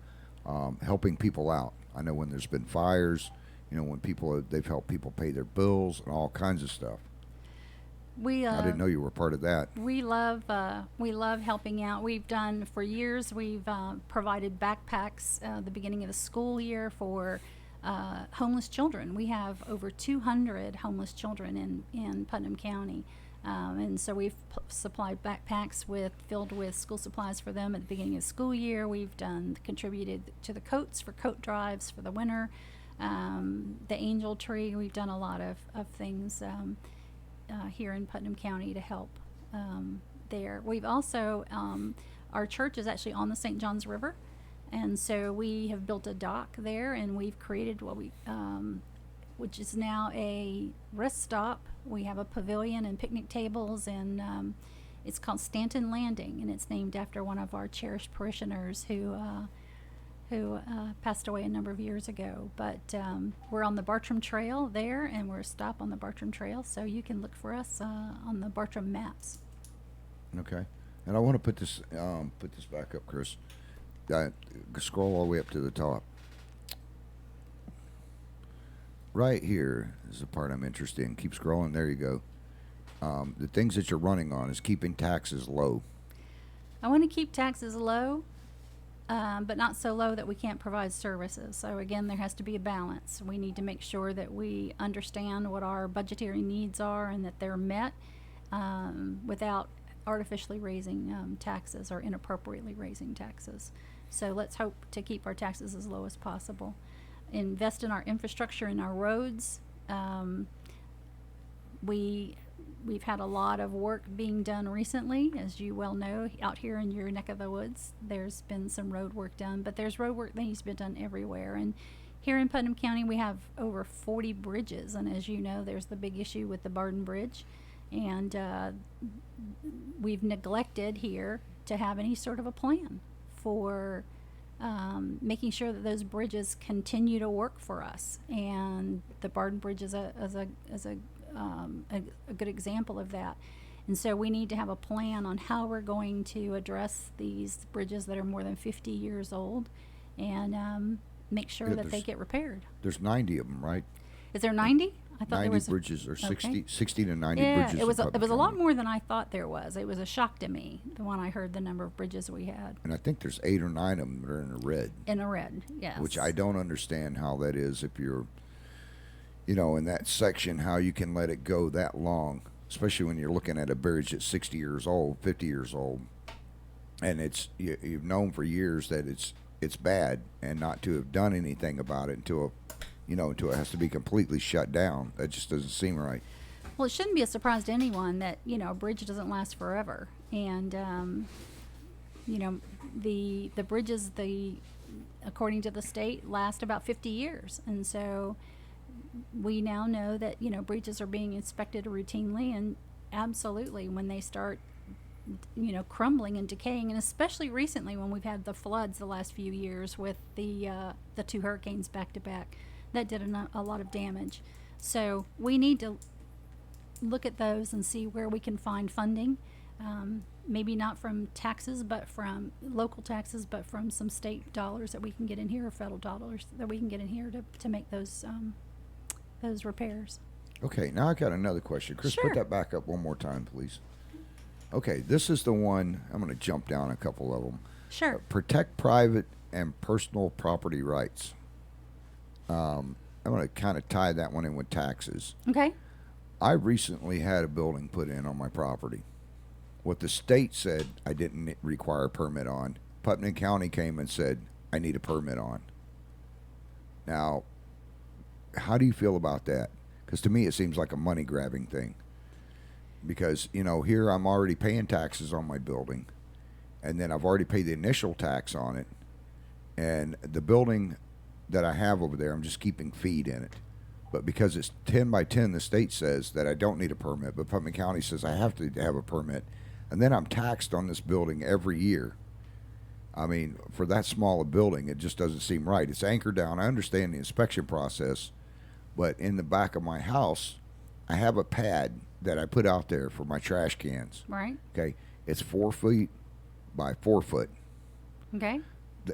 helping people out. I know when there's been fires, when they've helped people pay their bills and all kinds of stuff. I didn't know you were part of that. We love helping out. We've done for years. We've provided backpacks the beginning of the school year for homeless children. We have over 200 homeless children in Putnam County, and so we've supplied backpacks filled with school supplies for them at the beginning of the school year. We've contributed to the coats for coat drives for the winter. The Angel Tree. We've done a lot of things here in Putnam County to help there. We've also our church is actually on the St. Johns River. And so we have built a dock there, and we've created which is now a rest stop. We have a pavilion and picnic tables, and it's called Stanton Landing, and it's named after one of our cherished parishioners who passed away a number of years ago. But we're on the Bartram Trail there, and we're a stop on the Bartram Trail, so you can look for us on the Bartram maps. Okay, and I want to put this back up, Chris. Scroll all the way up to the top. Right here is the part I'm interested in. Keep scrolling. There you go. The things that you're running on is keeping taxes low. I want to keep taxes low, but not so low that we can't provide services. So again, there has to be a balance. We need to make sure that we understand what our budgetary needs are and that they're met without artificially raising taxes or inappropriately raising taxes. So let's hope to keep our taxes as low as possible. Invest in our infrastructure and our roads. We've had a lot of work being done recently, as you well know, out here in your neck of the woods. There's been some road work done, but there's road work that needs to be done everywhere. And here in Putnam County, we have over 40 bridges, and as you know, there's the big issue with the Barden Bridge. And we've neglected here to have any sort of a plan for making sure that those bridges continue to work for us. And the Barden Bridge is a good example of that. And so we need to have a plan on how we're going to address these bridges that are more than 50 years old and make sure Yeah, that they get repaired. There's 90 of them, right? Is there 90? I thought 90 there was bridges, or 60, okay. 60 to 90 Yeah, bridges. it was in a Putnam lot County. more than I thought there was. It was a shock to me when I heard the number of bridges we had And I think there's 8 or 9 of them that are in the red, in a red. Yes. which I don't understand how that is if you're, in that section, how you can let it go that long, especially when you're looking at a bridge that's 60 years old, 50 years old, and you've known for years that it's bad, and not to have done anything about it until it has to be completely shut down. That just doesn't seem right. Well, it shouldn't be a surprise to anyone that a bridge doesn't last forever, and the bridges, according to the state, last about 50 years, and so we now know that bridges are being inspected routinely, and absolutely when they start crumbling and decaying, and especially recently when we've had the floods the last few years with the 2 hurricanes back to back, that did a lot of damage. So we need to look at those and see where we can find funding, maybe not from taxes, but from local taxes, but from some state dollars that we can get in here, or federal dollars that we can get in here to make those repairs. Okay, now I got another question. Chris, Sure. put that back up one more time, please. Okay, this is the one. I'm going to jump down a couple of them. Sure. Protect private and personal property rights. I'm going to kind of tie that one in with taxes. Okay. I recently had a building put in on my property. What the state said I didn't require a permit on, Putnam County came and said I need a permit on. Now, how do you feel about that? Because to me it seems like a money grabbing thing. Because, here I'm already paying taxes on my building, and then I've already paid the initial tax on it, and the building that I have over there, I'm just keeping feed in it. But because it's 10 by 10, the state says that I don't need a permit, but Putnam County says I have to have a permit. And then I'm taxed on this building every year. I mean, for that small a building, it just doesn't seem right. It's anchored down. I understand the inspection process, but in the back of my house, I have a pad that I put out there for my trash cans. Right. Okay. It's 4 feet by 4 foot. Okay.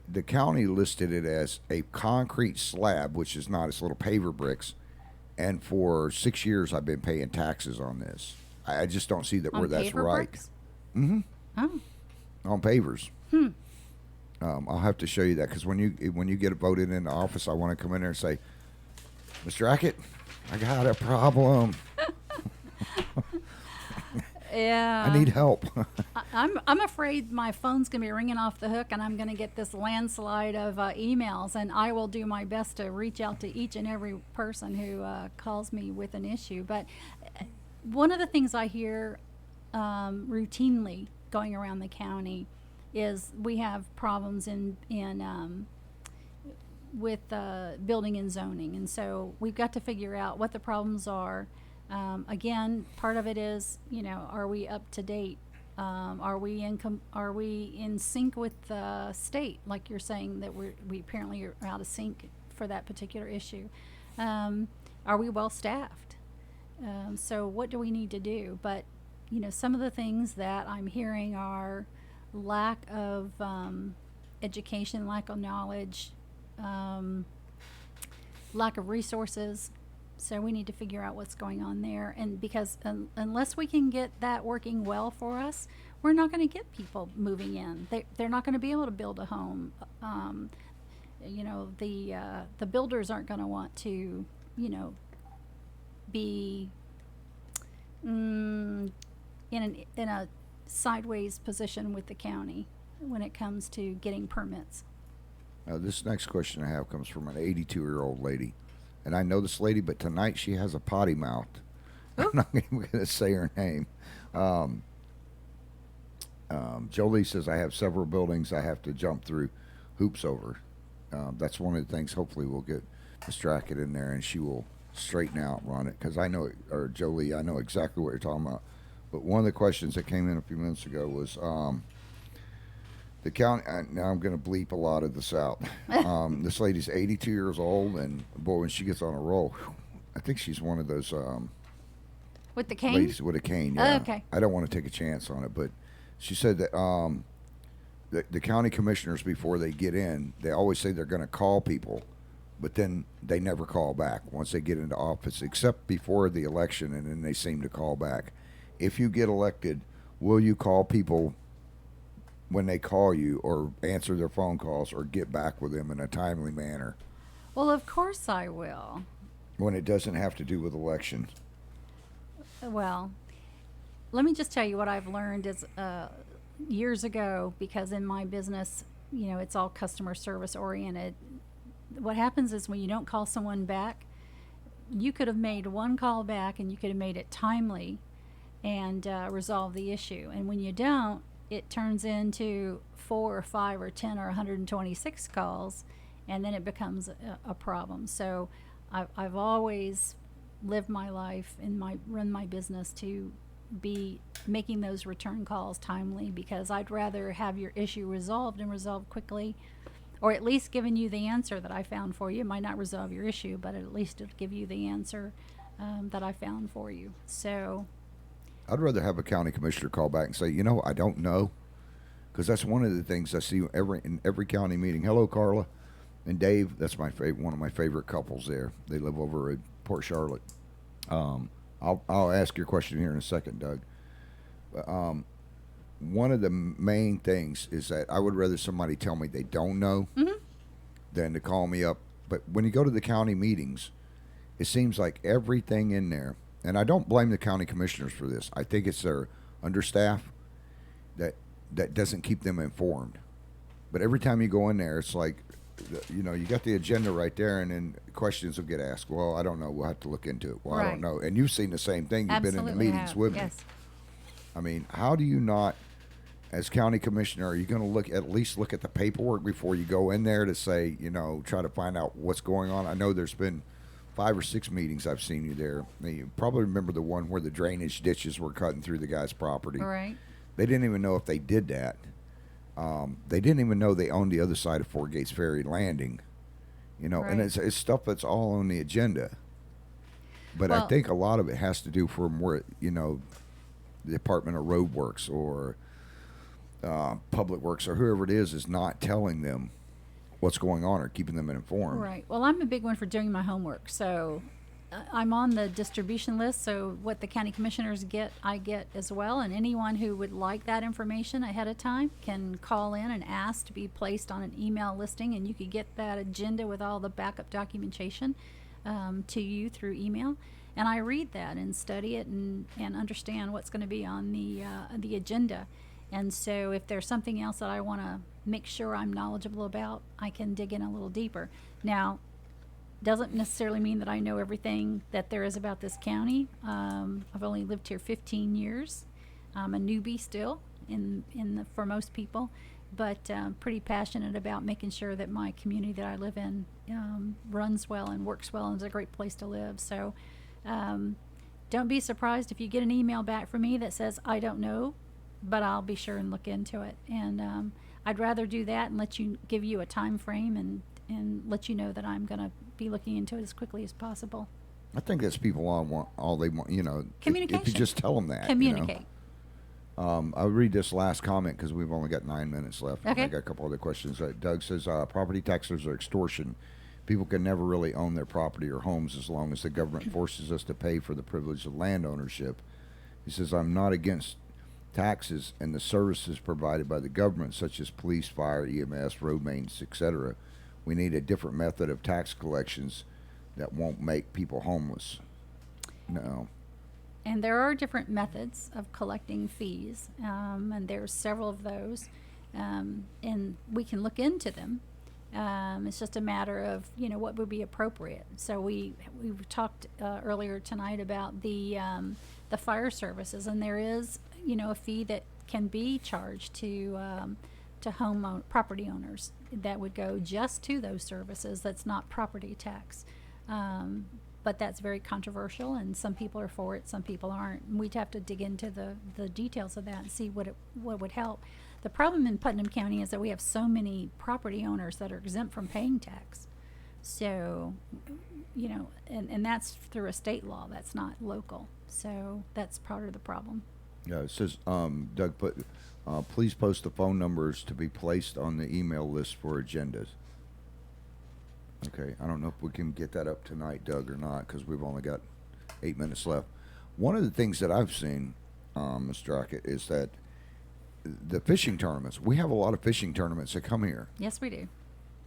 The county listed it as a concrete slab, which is not, it's little paver bricks. And for 6 years, I've been paying taxes on this. I just don't see that On where that's paver right. bricks? Mm-hmm. Oh. On pavers. I'll have to show you that, because when you get voted into office, I want to come in there and say, Mr. Drackett, I got a problem. Yeah. I need help. I'm afraid my phone's going to be ringing off the hook, and I'm going to get this landslide of emails, and I will do my best to reach out to each and every person who calls me with an issue. But one of the things I hear routinely going around the county is we have problems with building and zoning, and so we've got to figure out what the problems are. Again, part of it is, are we up to date? Are we in sync with the state? Like you're saying that we apparently are out of sync for that particular issue. Are we well staffed? So what do we need to do? But some of the things that I'm hearing are lack of education, lack of knowledge, lack of resources. So we need to figure out what's going on there. And because unless we can get that working well for us, we're not going to get people moving in. They're not going to be able to build a home. The builders aren't going to want to, be in a sideways position with the county when it comes to getting permits. Now, this next question I have comes from an 82-year-old lady. And I know this lady, but tonight she has a potty mouth. I'm not even going to say her name. Jolie says, I have several buildings I have to jump through hoops over. That's one of the things. Hopefully we'll get Ms. Drackett in there and she will straighten out on it. Because Jolie, I know exactly what you're talking about. But one of the questions that came in a few minutes ago was the county. Now I'm going to bleep a lot of this out. This lady's 82 years old, and boy, when she gets on a roll, I think she's one of those with the cane. Ladies with a cane. Yeah. Okay. I don't want to take a chance on it, but she said that the county commissioners, before they get in, they always say they're going to call people, but then they never call back once they get into office, except before the election, and then they seem to call back. If you get elected, will you call people when they call you, or answer their phone calls, or get back with them in a timely manner? Well, of course I will. When it doesn't have to do with elections. Well, let me just tell you what I've learned is years ago, because in my business, it's all customer service oriented. What happens is when you don't call someone back, you could have made one call back and you could have made it timely and resolve the issue. And when you don't, it turns into 4 or 5 or 10 or 126 calls, and then it becomes a problem. So I've always lived my life and run my business to be making those return calls timely, because I'd rather have your issue resolved and resolved quickly, or at least giving you the answer that I found for you. It might not resolve your issue, but at least it'll give you the answer that I found for you. So I'd rather have a county commissioner call back and say, I don't know, because that's one of the things I see in every county meeting. Hello, Carla and Dave. That's one of my favorite couples there. They live over at Port Charlotte. I'll ask your question here in a second, Doug. One of the main things is that I would rather somebody tell me they don't know than to call me up. But when you go to the county meetings, it seems like everything in there, and I don't blame the county commissioners for this. I think it's their understaff that doesn't keep them informed. But every time you go in there, it's like, you got the agenda right there, and then questions will get asked. Well, I don't know. We'll have to look into it. Well, right. I don't know. And you've seen the same thing. You've Absolutely been in the meetings have. with Yes. me. I mean, how do you not, as county commissioner, are you going to at least look at the paperwork before you go in there to say, try to find out what's going on? I know there's been 5 or 6 meetings I've seen you there. You probably remember the one where the drainage ditches were cutting through the guy's property. Right. They didn't even know if they did that. They didn't even know they owned the other side of Four Gates Ferry Landing. Right. And it's stuff that's all on the agenda. But I think a lot of it has to do for more, the Department of Road Works or Public Works or whoever it is not telling them what's going on or keeping them informed. Right. Well, I'm a big one for doing my homework. So I'm on the distribution list. So what the county commissioners get, I get as well. And anyone who would like that information ahead of time can call in and ask to be placed on an email listing. And you could get that agenda with all the backup documentation to you through email. And I read that and study it and understand what's going to be on the agenda. And so if there's something else that I want to make sure I'm knowledgeable about, I can dig in a little deeper. Now, doesn't necessarily mean that I know everything that there is about this county. I've only lived here 15 years. I'm a newbie still for most people, but pretty passionate about making sure that my community that I live in runs well and works well and is a great place to live. So don't be surprised if you get an email back from me that says, I don't know, but I'll be sure and look into it. And I'd rather do that and give you a time frame and let you know that I'm going to be looking into it as quickly as possible. I think that's people all they want, Communication. If you just tell them that. Communicate. I'll read this last comment because we've only got 9 minutes left. Okay. I got a couple other questions. Doug says, property taxes are extortion. People can never really own their property or homes as long as the government forces us to pay for the privilege of land ownership. He says, I'm not against taxes and the services provided by the government, such as police, fire, EMS, road maintenance, etc. We need a different method of tax collections that won't make people homeless. No. And there are different methods of collecting fees, and there's several of those, and we can look into them. It's just a matter of what would be appropriate. So we talked earlier tonight about the fire services, and there is a fee that can be charged to property owners that would go just to those services. That's not property tax. But that's very controversial, and some people are for it, some people aren't. And we'd have to dig into the details of that and see what would help. The problem in Putnam County is that we have so many property owners that are exempt from paying tax. So, and that's through a state law. That's not local. So that's part of the problem. Yeah, it says, Doug put, please post the phone numbers to be placed on the email list for agendas. Okay, I don't know if we can get that up tonight, Doug, or not, because we've only got 8 minutes left. One of the things that I've seen, Ms. Drackett, is that the fishing tournaments, we have a lot of fishing tournaments that come here. Yes, we do.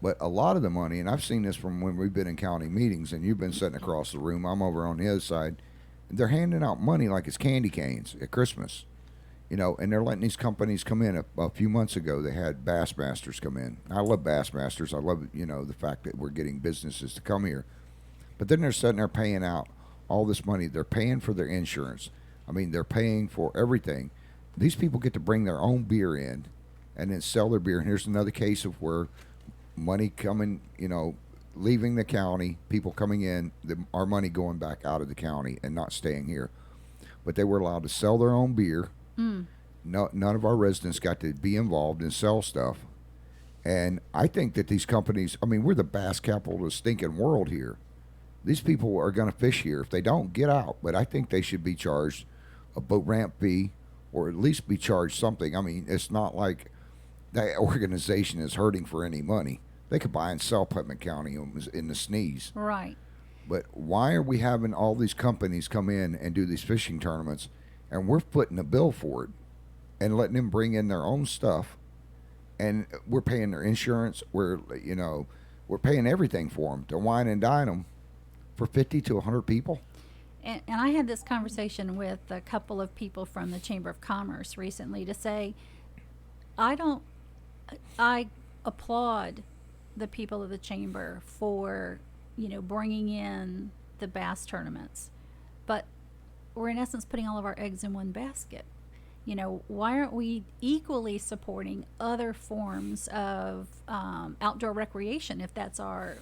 But a lot of the money, and I've seen this from when we've been in county meetings, and you've been sitting across the room, I'm over on the other side, they're handing out money like it's candy canes at Christmas. And they're letting these companies come in. A few months ago, they had Bass Masters come in. I love Bass Masters. I love, the fact that we're getting businesses to come here. But then they're sitting there paying out all this money. They're paying for their insurance. I mean, they're paying for everything. These people get to bring their own beer in and then sell their beer. And here's another case of where money coming, leaving the county, people coming in, our money going back out of the county and not staying here. But they were allowed to sell their own beer. No, none of our residents got to be involved and sell stuff. And I think that these companies, we're the bass capital of the stinking world here. These people are going to fish here. If they don't, get out. But I think they should be charged a boat ramp fee, or at least be charged something. It's not like that organization is hurting for any money. They could buy and sell Putnam County in the sneeze. Right. But why are we having all these companies come in and do these fishing tournaments, and we're footing the bill for it and letting them bring in their own stuff, and we're paying their insurance, we're paying everything for them to wine and dine them for 50 to 100 people? And I had this conversation with a couple of people from the Chamber of Commerce recently to say, I applaud the people of the Chamber for, bringing in the bass tournaments, but we're in essence putting all of our eggs in one basket. Why aren't we equally supporting other forms of outdoor recreation?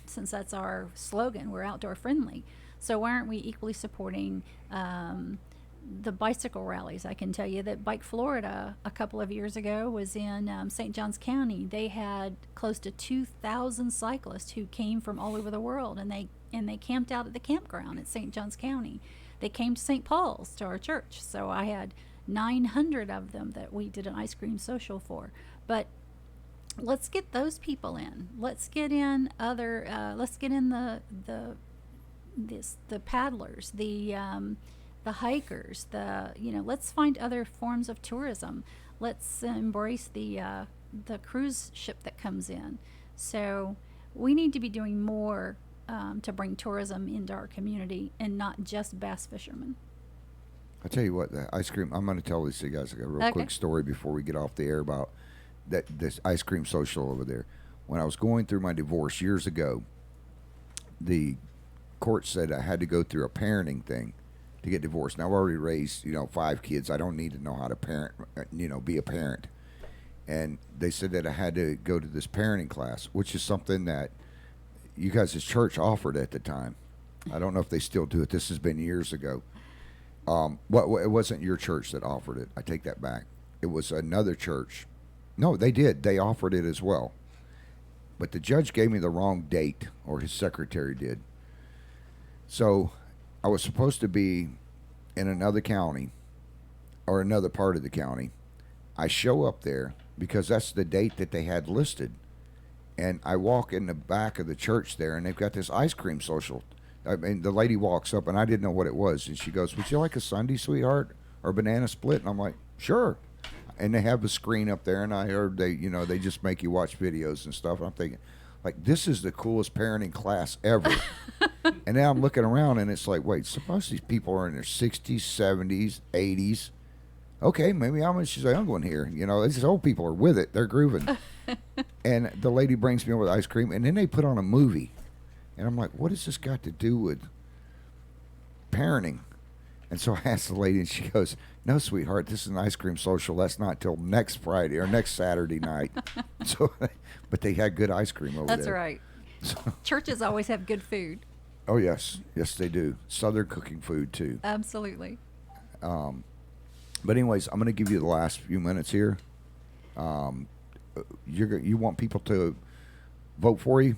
Since that's our slogan, we're outdoor friendly. So why aren't we equally supporting the bicycle rallies? I can tell you that Bike Florida a couple of years ago was in St. Johns County. They had close to 2,000 cyclists who came from all over the world, and they camped out at the campground at St. Johns County. They came to St. Paul's, to our church. So I had 900 of them that we did an ice cream social for. But let's get those people in. Let's get in let's get in the paddlers, the hikers, let's find other forms of tourism. Let's embrace the cruise ship that comes in. So we need to be doing more to bring tourism into our community and not just bass fishermen. I'll tell you what, the ice cream, I'm going to tell these guys a real quick story before we get off the air about this ice cream social over there. When I was going through my divorce years ago, the court said I had to go through a parenting thing to get divorced. Now, I've already raised, 5 kids. I don't need to know how to parent, be a parent. And they said that I had to go to this parenting class, which is something that you guys' church offered at the time. I don't know if they still do it. This has been years ago. It wasn't your church that offered it. I take that back. It was another church. No, they did. They offered it as well. But the judge gave me the wrong date, or his secretary did. So I was supposed to be in another county or another part of the county. I show up there because that's the date that they had listed. And I walk in the back of the church there, and they've got this ice cream social. I mean, the lady walks up, and I didn't know what it was. And she goes, "Would you like a sundae, sweetheart, or banana split?" And I'm like, "Sure." And they have a screen up there, and I heard they just make you watch videos and stuff. And I'm thinking, like, this is the coolest parenting class ever. And now I'm looking around, and it's like, wait, suppose these people are in their 60s, 70s, 80s. Okay, maybe I'm just a young one here. These old people are with it. They're grooving. And the lady brings me over the ice cream, and then they put on a movie. And I'm like, what has this got to do with parenting? And so I asked the lady, and she goes, "No, sweetheart, this is an ice cream social. That's not till next Friday or next Saturday night." So, but they had good ice cream over there. That's right. So, Churches always have good food. oh, yes. Yes, they do. Southern cooking food, too. Absolutely. But anyways, I'm going to give you the last few minutes here. You want people to vote for you?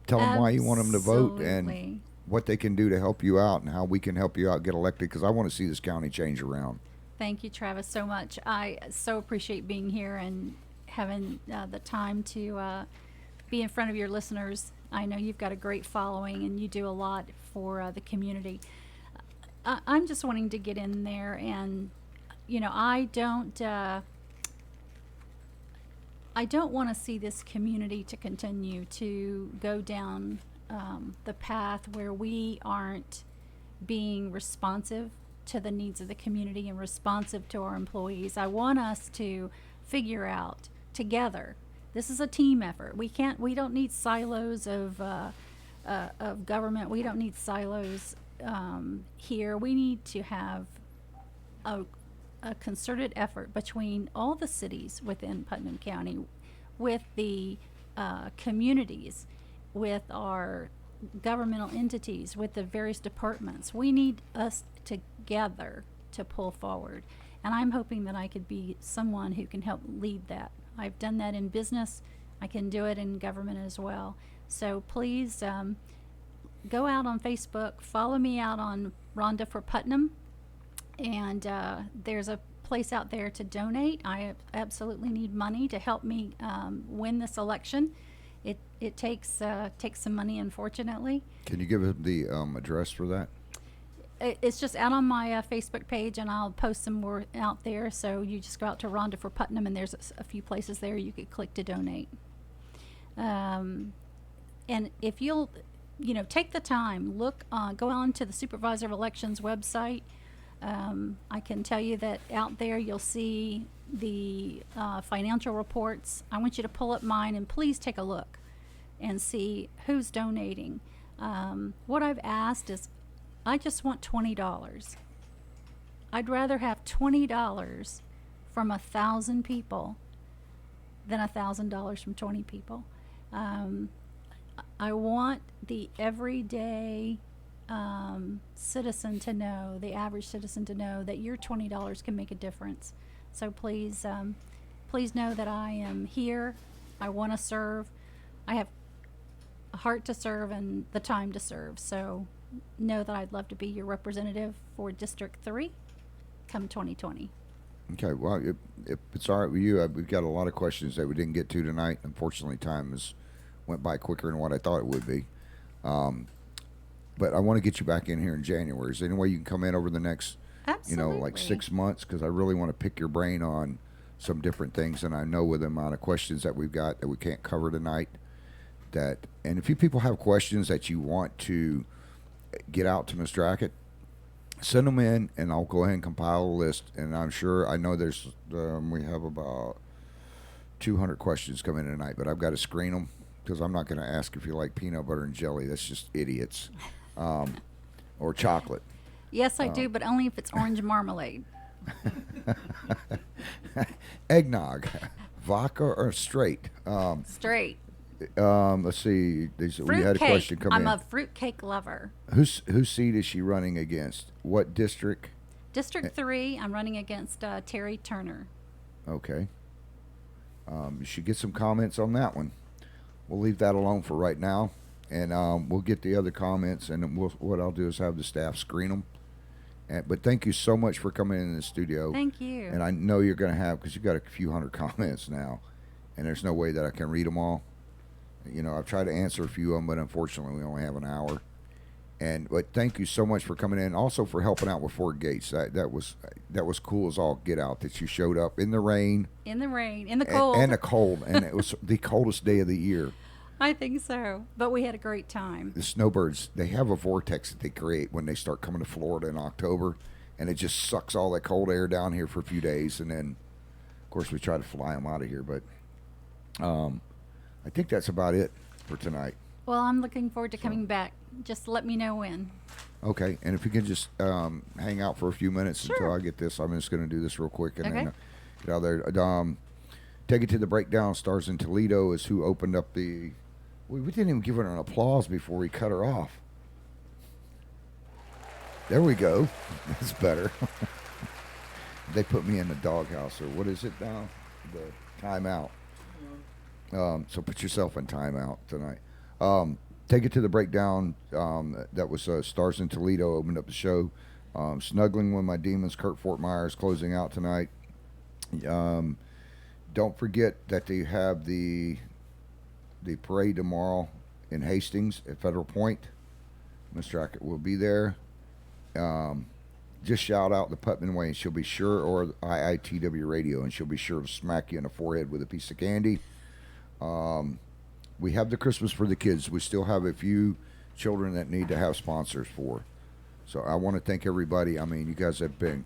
Tell them why you want them to vote and Absolutely. what they can do to help you out and how we can help you out get elected, because I want to see this county change around. Thank you, Travis, so much. I so appreciate being here and having the time to be in front of your listeners. I know you've got a great following and you do a lot for the community. I'm just wanting to get in there and, I don't want to see this community to continue to go down the path where we aren't being responsive to the needs of the community and responsive to our employees. I want us to figure out together. This is a team effort. We don't need silos of government. We don't need silos here. We need to have a concerted effort between all the cities within Putnam County, with the communities, with our governmental entities, with the various departments. We need us together to pull forward. And I'm hoping that I could be someone who can help lead that. I've done that in business. I can do it in government as well. So please go out on Facebook, follow me out on Rhonda for Putnam. And there's a place out there to donate. I absolutely need money to help me win this election. It takes some money, unfortunately. Can you give us the address for that? It's just out on my Facebook page, and I'll post some more out there. So you just go out to Rhonda for Putnam, and there's a few places there you could click to donate. And if you'll, take the time, go on to the Supervisor of Elections website. I can tell you that out there you'll see the financial reports. I want you to pull up mine and please take a look and see who's donating. What I've asked is, I just want $20. I'd rather have $20 from 1,000 people than $1,000 from 20 people. I want the everyday citizen to know, the average citizen to know that your $20 can make a difference. So please know that I am here. I want to serve. I have a heart to serve and the time to serve. So know that I'd love to be your representative for District 3 come 2020. Okay, well, if it's all right with you, we've got a lot of questions that we didn't get to tonight. Unfortunately, time went by quicker than what I thought it would be. But I want to get you back in here in January. Is there any way you can come in over the next, Absolutely. like 6 months? Because I really want to pick your brain on some different things. And I know with the amount of questions that we've got that we can't cover tonight, and if you people have questions that you want to get out to Ms. Drackett, send them in, and I'll go ahead and compile a list. And I know there's, we have about 200 questions coming in tonight, but I've got to screen them because I'm not going to ask if you like peanut butter and jelly. That's just idiots. Or chocolate. Yes, I do, but only if it's orange marmalade. Eggnog, vodka or straight? Straight. Let's see. We had a question come in. I'm a fruitcake lover. Whose seat is she running against? What district? District 3, I'm running against Terry Turner. Okay. You should get some comments on that one. We'll leave that alone for right now, and we'll get the other comments, and what I'll do is have the staff screen them. But thank you so much for coming in the studio. Thank you. And I know you're going to have, because you've got a few hundred comments now, and there's no way that I can read them all. I've tried to answer a few of them, but unfortunately, we only have an hour. But thank you so much for coming in, also for helping out with Fort Gates. That was cool as all get out that you showed up in the rain, in the cold, and the cold, and it was the coldest day of the year. I think so, but we had a great time. The snowbirds, they have a vortex that they create when they start coming to Florida in October, and it just sucks all that cold air down here for a few days, and then, of course, we try to fly them out of here. But I think that's about it for tonight. Well, I'm looking forward to coming back. Just let me know when. Okay, and if you can just hang out for a few minutes Sure. until I get this, I'm just going to do this real quick and Okay. then get out there. Take it to the breakdown. Stars in Toledo is who opened up the. We didn't even give her an applause before we cut her off. There we go. That's better. They put me in the doghouse, or what is it now? The timeout. So put yourself in timeout tonight. Take it to the breakdown. That was Stars in Toledo opened up the show. Snuggling with My Demons, Kurt Fort Myers closing out tonight. Don't forget that they have the parade tomorrow in Hastings at Federal Point. Ms. Drackett will be there. Just shout out the Putnam Way, and she'll be sure, or IITW Radio, and she'll be sure to smack you in the forehead with a piece of candy. We have the Christmas for the kids. We still have a few children that need to have sponsors for. So I want to thank everybody. I mean, you guys have been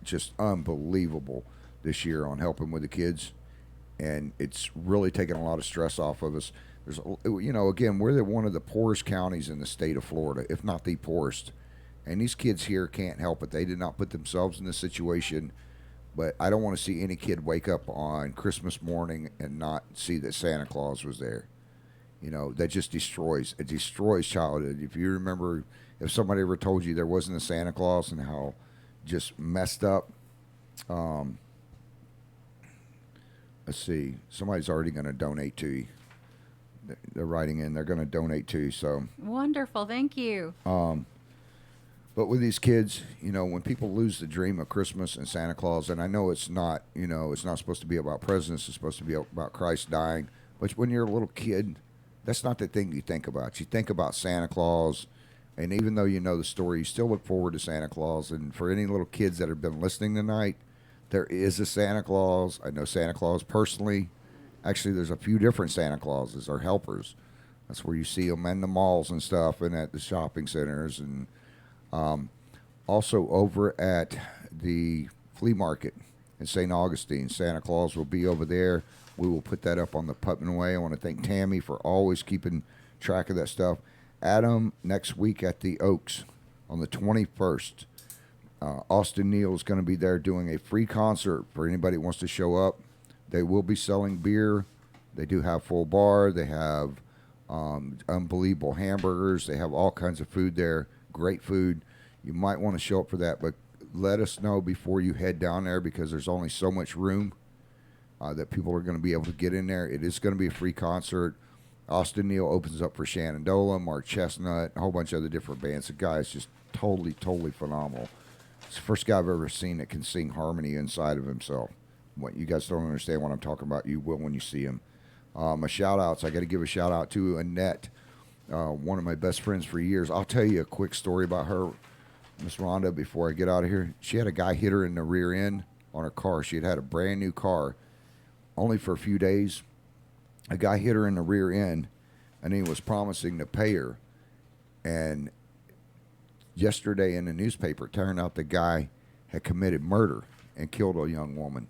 just unbelievable this year on helping with the kids, and it's really taken a lot of stress off of us. There's, again, we're one of the poorest counties in the state of Florida, if not the poorest. And these kids here can't help it. They did not put themselves in this situation. But I don't want to see any kid wake up on Christmas morning and not see that Santa Claus was there. That just destroys childhood. If you remember, if somebody ever told you there wasn't a Santa Claus and how just messed up. Let's see. Somebody's already going to donate to you. They're writing in. They're going to donate to you. So Wonderful. Thank you. But with these kids, when people lose the dream of Christmas and Santa Claus, and I know it's not, it's not supposed to be about presents. It's supposed to be about Christ dying. But when you're a little kid, that's not the thing you think about. You think about Santa Claus, and even though you know the story, you still look forward to Santa Claus. And for any little kids that have been listening tonight, there is a Santa Claus. I know Santa Claus personally. Actually, there's a few different Santa Clauses or helpers. That's where you see them in the malls and stuff and at the shopping centers. And also over at the flea market in St. Augustine, Santa Claus will be over there. We will put that up on the Putnam Way. I want to thank Tammy for always keeping track of that stuff. Adam, next week at the Oaks on the 21st. Austin Neal is going to be there doing a free concert for anybody that wants to show up. They will be selling beer. They do have full bar. They have unbelievable hamburgers. They have all kinds of food there. Great food. You might want to show up for that, but let us know before you head down there because there's only so much room that people are going to be able to get in there. It is going to be a free concert. Austin Neal opens up for Shenandoah, Mark Chestnut, a whole bunch of other different bands. The guy is just totally, totally phenomenal. It's the first guy I've ever seen that can sing harmony inside of himself. What you guys don't understand what I'm talking about, you will when you see him. My shout-outs, I got to give a shout-out to Annette, one of my best friends for years. I'll tell you a quick story about her, Miss Rhonda, before I get out of here. She had a guy hit her in the rear end on her car. She had a brand-new car only for a few days. A guy hit her in the rear end, and he was promising to pay her. And yesterday in the newspaper, it turned out the guy had committed murder and killed a young woman.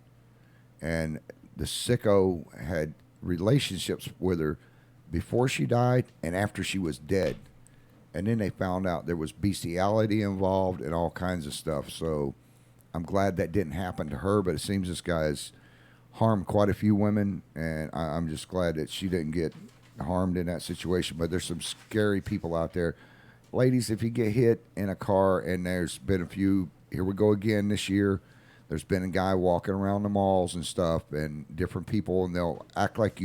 And the sicko had relationships with her before she died and after she was dead. And then they found out there was bestiality involved and all kinds of stuff. So I'm glad that didn't happen to her, but it seems this guy has harmed quite a few women, and I'm just glad that she didn't get harmed in that situation. But there's some scary people out there. Ladies, if you get hit in a car, and there's been a few, here we go again this year, there's been a guy walking around the malls and stuff, and different people, and they'll act like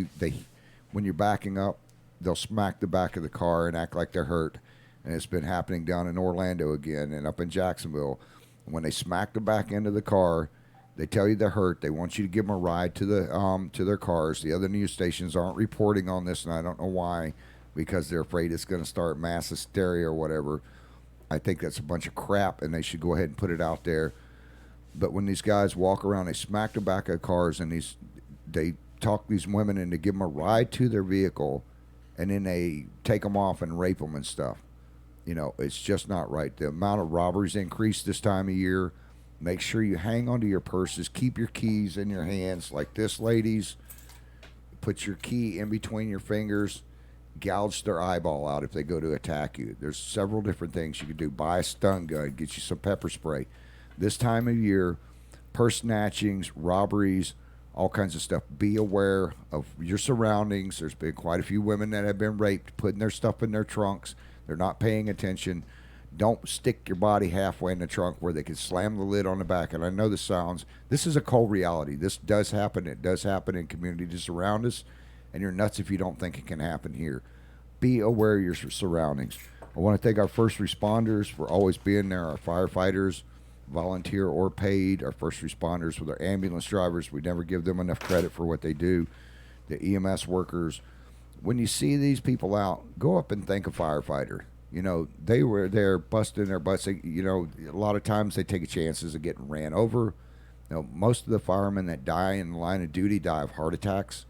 when you're backing up, they'll smack the back of the car and act like they're hurt. And it's been happening down in Orlando again and up in Jacksonville. When they smack the back end of the car, They tell you they're hurt. They want you to give them a ride to their cars. The other news stations aren't reporting on this, and I don't know why, because they're afraid it's going to start mass hysteria or whatever. I think that's a bunch of crap, and they should go ahead and put it out there. But when these guys walk around, they smack the back of cars, and they talk these women into give them a ride to their vehicle, and then they take them off and rape them and stuff. You know, it's just not right. The amount of robberies increased this time of year. Make sure you hang onto your purses. Keep your keys in your hands like this, ladies. Put your key in between your fingers. Gouge their eyeball out if they go to attack you. There's several different things you can do. Buy a stun gun. Get you some pepper spray. This time of year, purse snatchings, robberies, all kinds of stuff. Be aware of your surroundings. There's been quite a few women that have been raped, putting their stuff in their trunks. They're not paying attention. Don't stick your body halfway in the trunk where they can slam the lid on the back. And I know this is a cold reality. This does happen. It does happen in communities around us. And you're nuts if you don't think it can happen here. Be aware of your surroundings. I want to thank our first responders for always being there, our firefighters, volunteer or paid, our first responders with our ambulance drivers. We never give them enough credit for what they do. The EMS workers. When you see these people out, go up and thank a firefighter. You know, they were there busting their butts. You know, a lot of times they take chances of getting ran over. You know, most of the firemen that die in the line of duty die of heart attacks.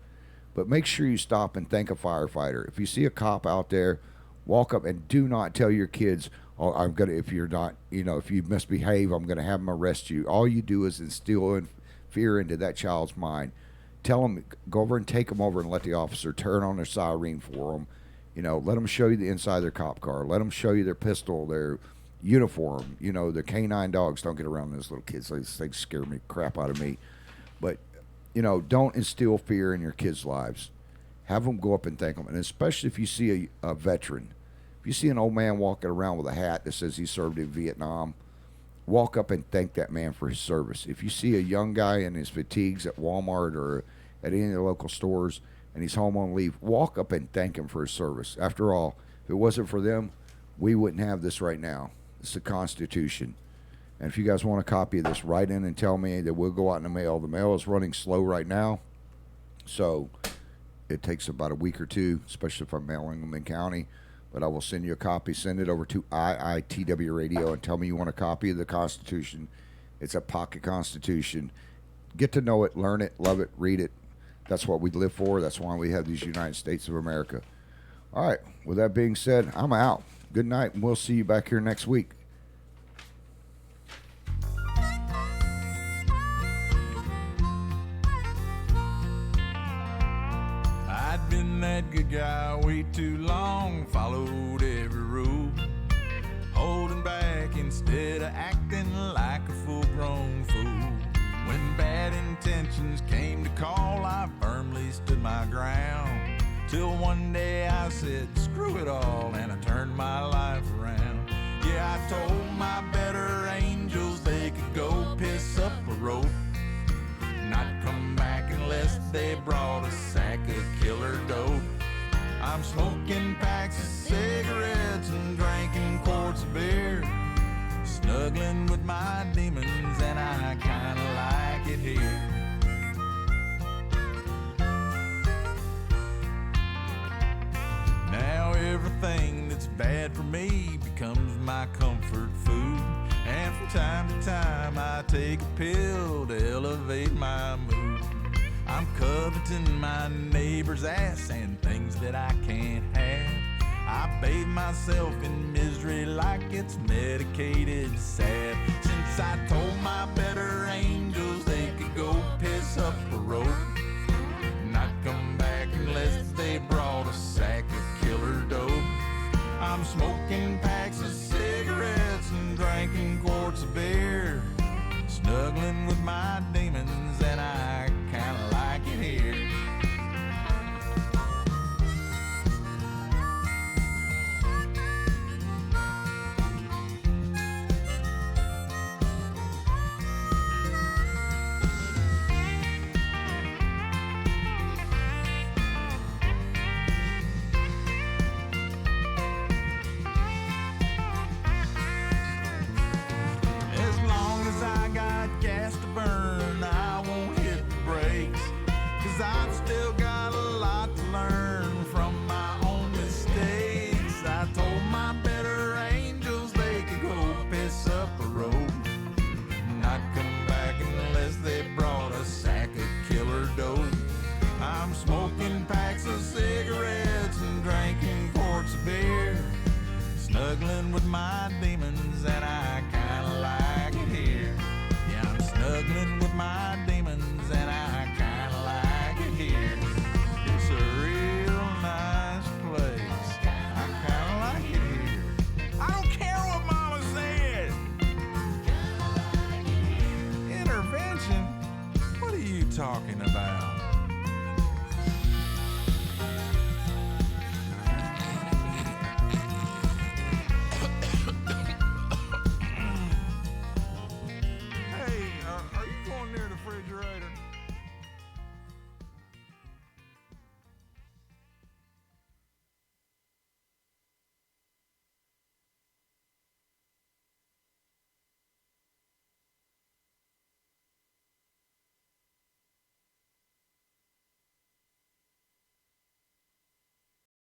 But make sure you stop and thank a firefighter. If you see a cop out there, walk up and do not tell your kids, oh, if you misbehave, I'm going to have them arrest you. All you do is instill fear into that child's mind. Tell them, go over and take them over and let the officer turn on their siren for them. You know, let them show you the inside of their cop car. Let them show you their pistol, their uniform. You know, their canine dogs. Don't get around those little kids. They scare me crap out of me. But, you know, don't instill fear in your kids' lives. Have them go up and thank them. And especially if you see a veteran. If you see an old man walking around with a hat that says he served in Vietnam, walk up and thank that man for his service. If you see a young guy in his fatigues at Walmart or at any of the local stores and he's home on leave, walk up and thank him for his service. After all, if it wasn't for them, we wouldn't have this right now. It's the Constitution. And if you guys want a copy of this, write in and tell me that we'll go out in the mail. The mail is running slow right now, so it takes about a week or two, especially if I'm mailing them in county. But I will send you a copy. Send it over to IITW Radio and tell me you want a copy of the Constitution. It's a pocket Constitution. Get to know it, learn it, love it, read it. That's what we live for. That's why we have these United States of America. All right. With that being said, I'm out. Good night, and we'll see you back here next week. I'd been that good guy way too long, followed every rule, holding back instead of acting like a full-grown fool. When bad intentions came to call, I firmly stood my ground, till one day I said, screw it all, and I turned my life around. Yeah, I told my better angels they could go piss up a rope, not come back unless they brought a sack of killer dope. I'm smoking packs of cigarettes and drinking quarts of beer, snuggling with my demons, and I kinda like it here. Now everything that's bad for me becomes my comfort food, and from time to time I take a pill to elevate my mood. I'm coveting my neighbor's ass and things that I can't have. I bathe myself in misery like it's medicated salve. Since I told my better angels they could go piss up a rope, not come back unless they brought a sack of killer dope. I'm smoking packs of cigarettes and drinking quarts of beer, snuggling with my demons, and I kinda like it here. my demons, and I kinda like it here. Yeah, I'm snuggling with my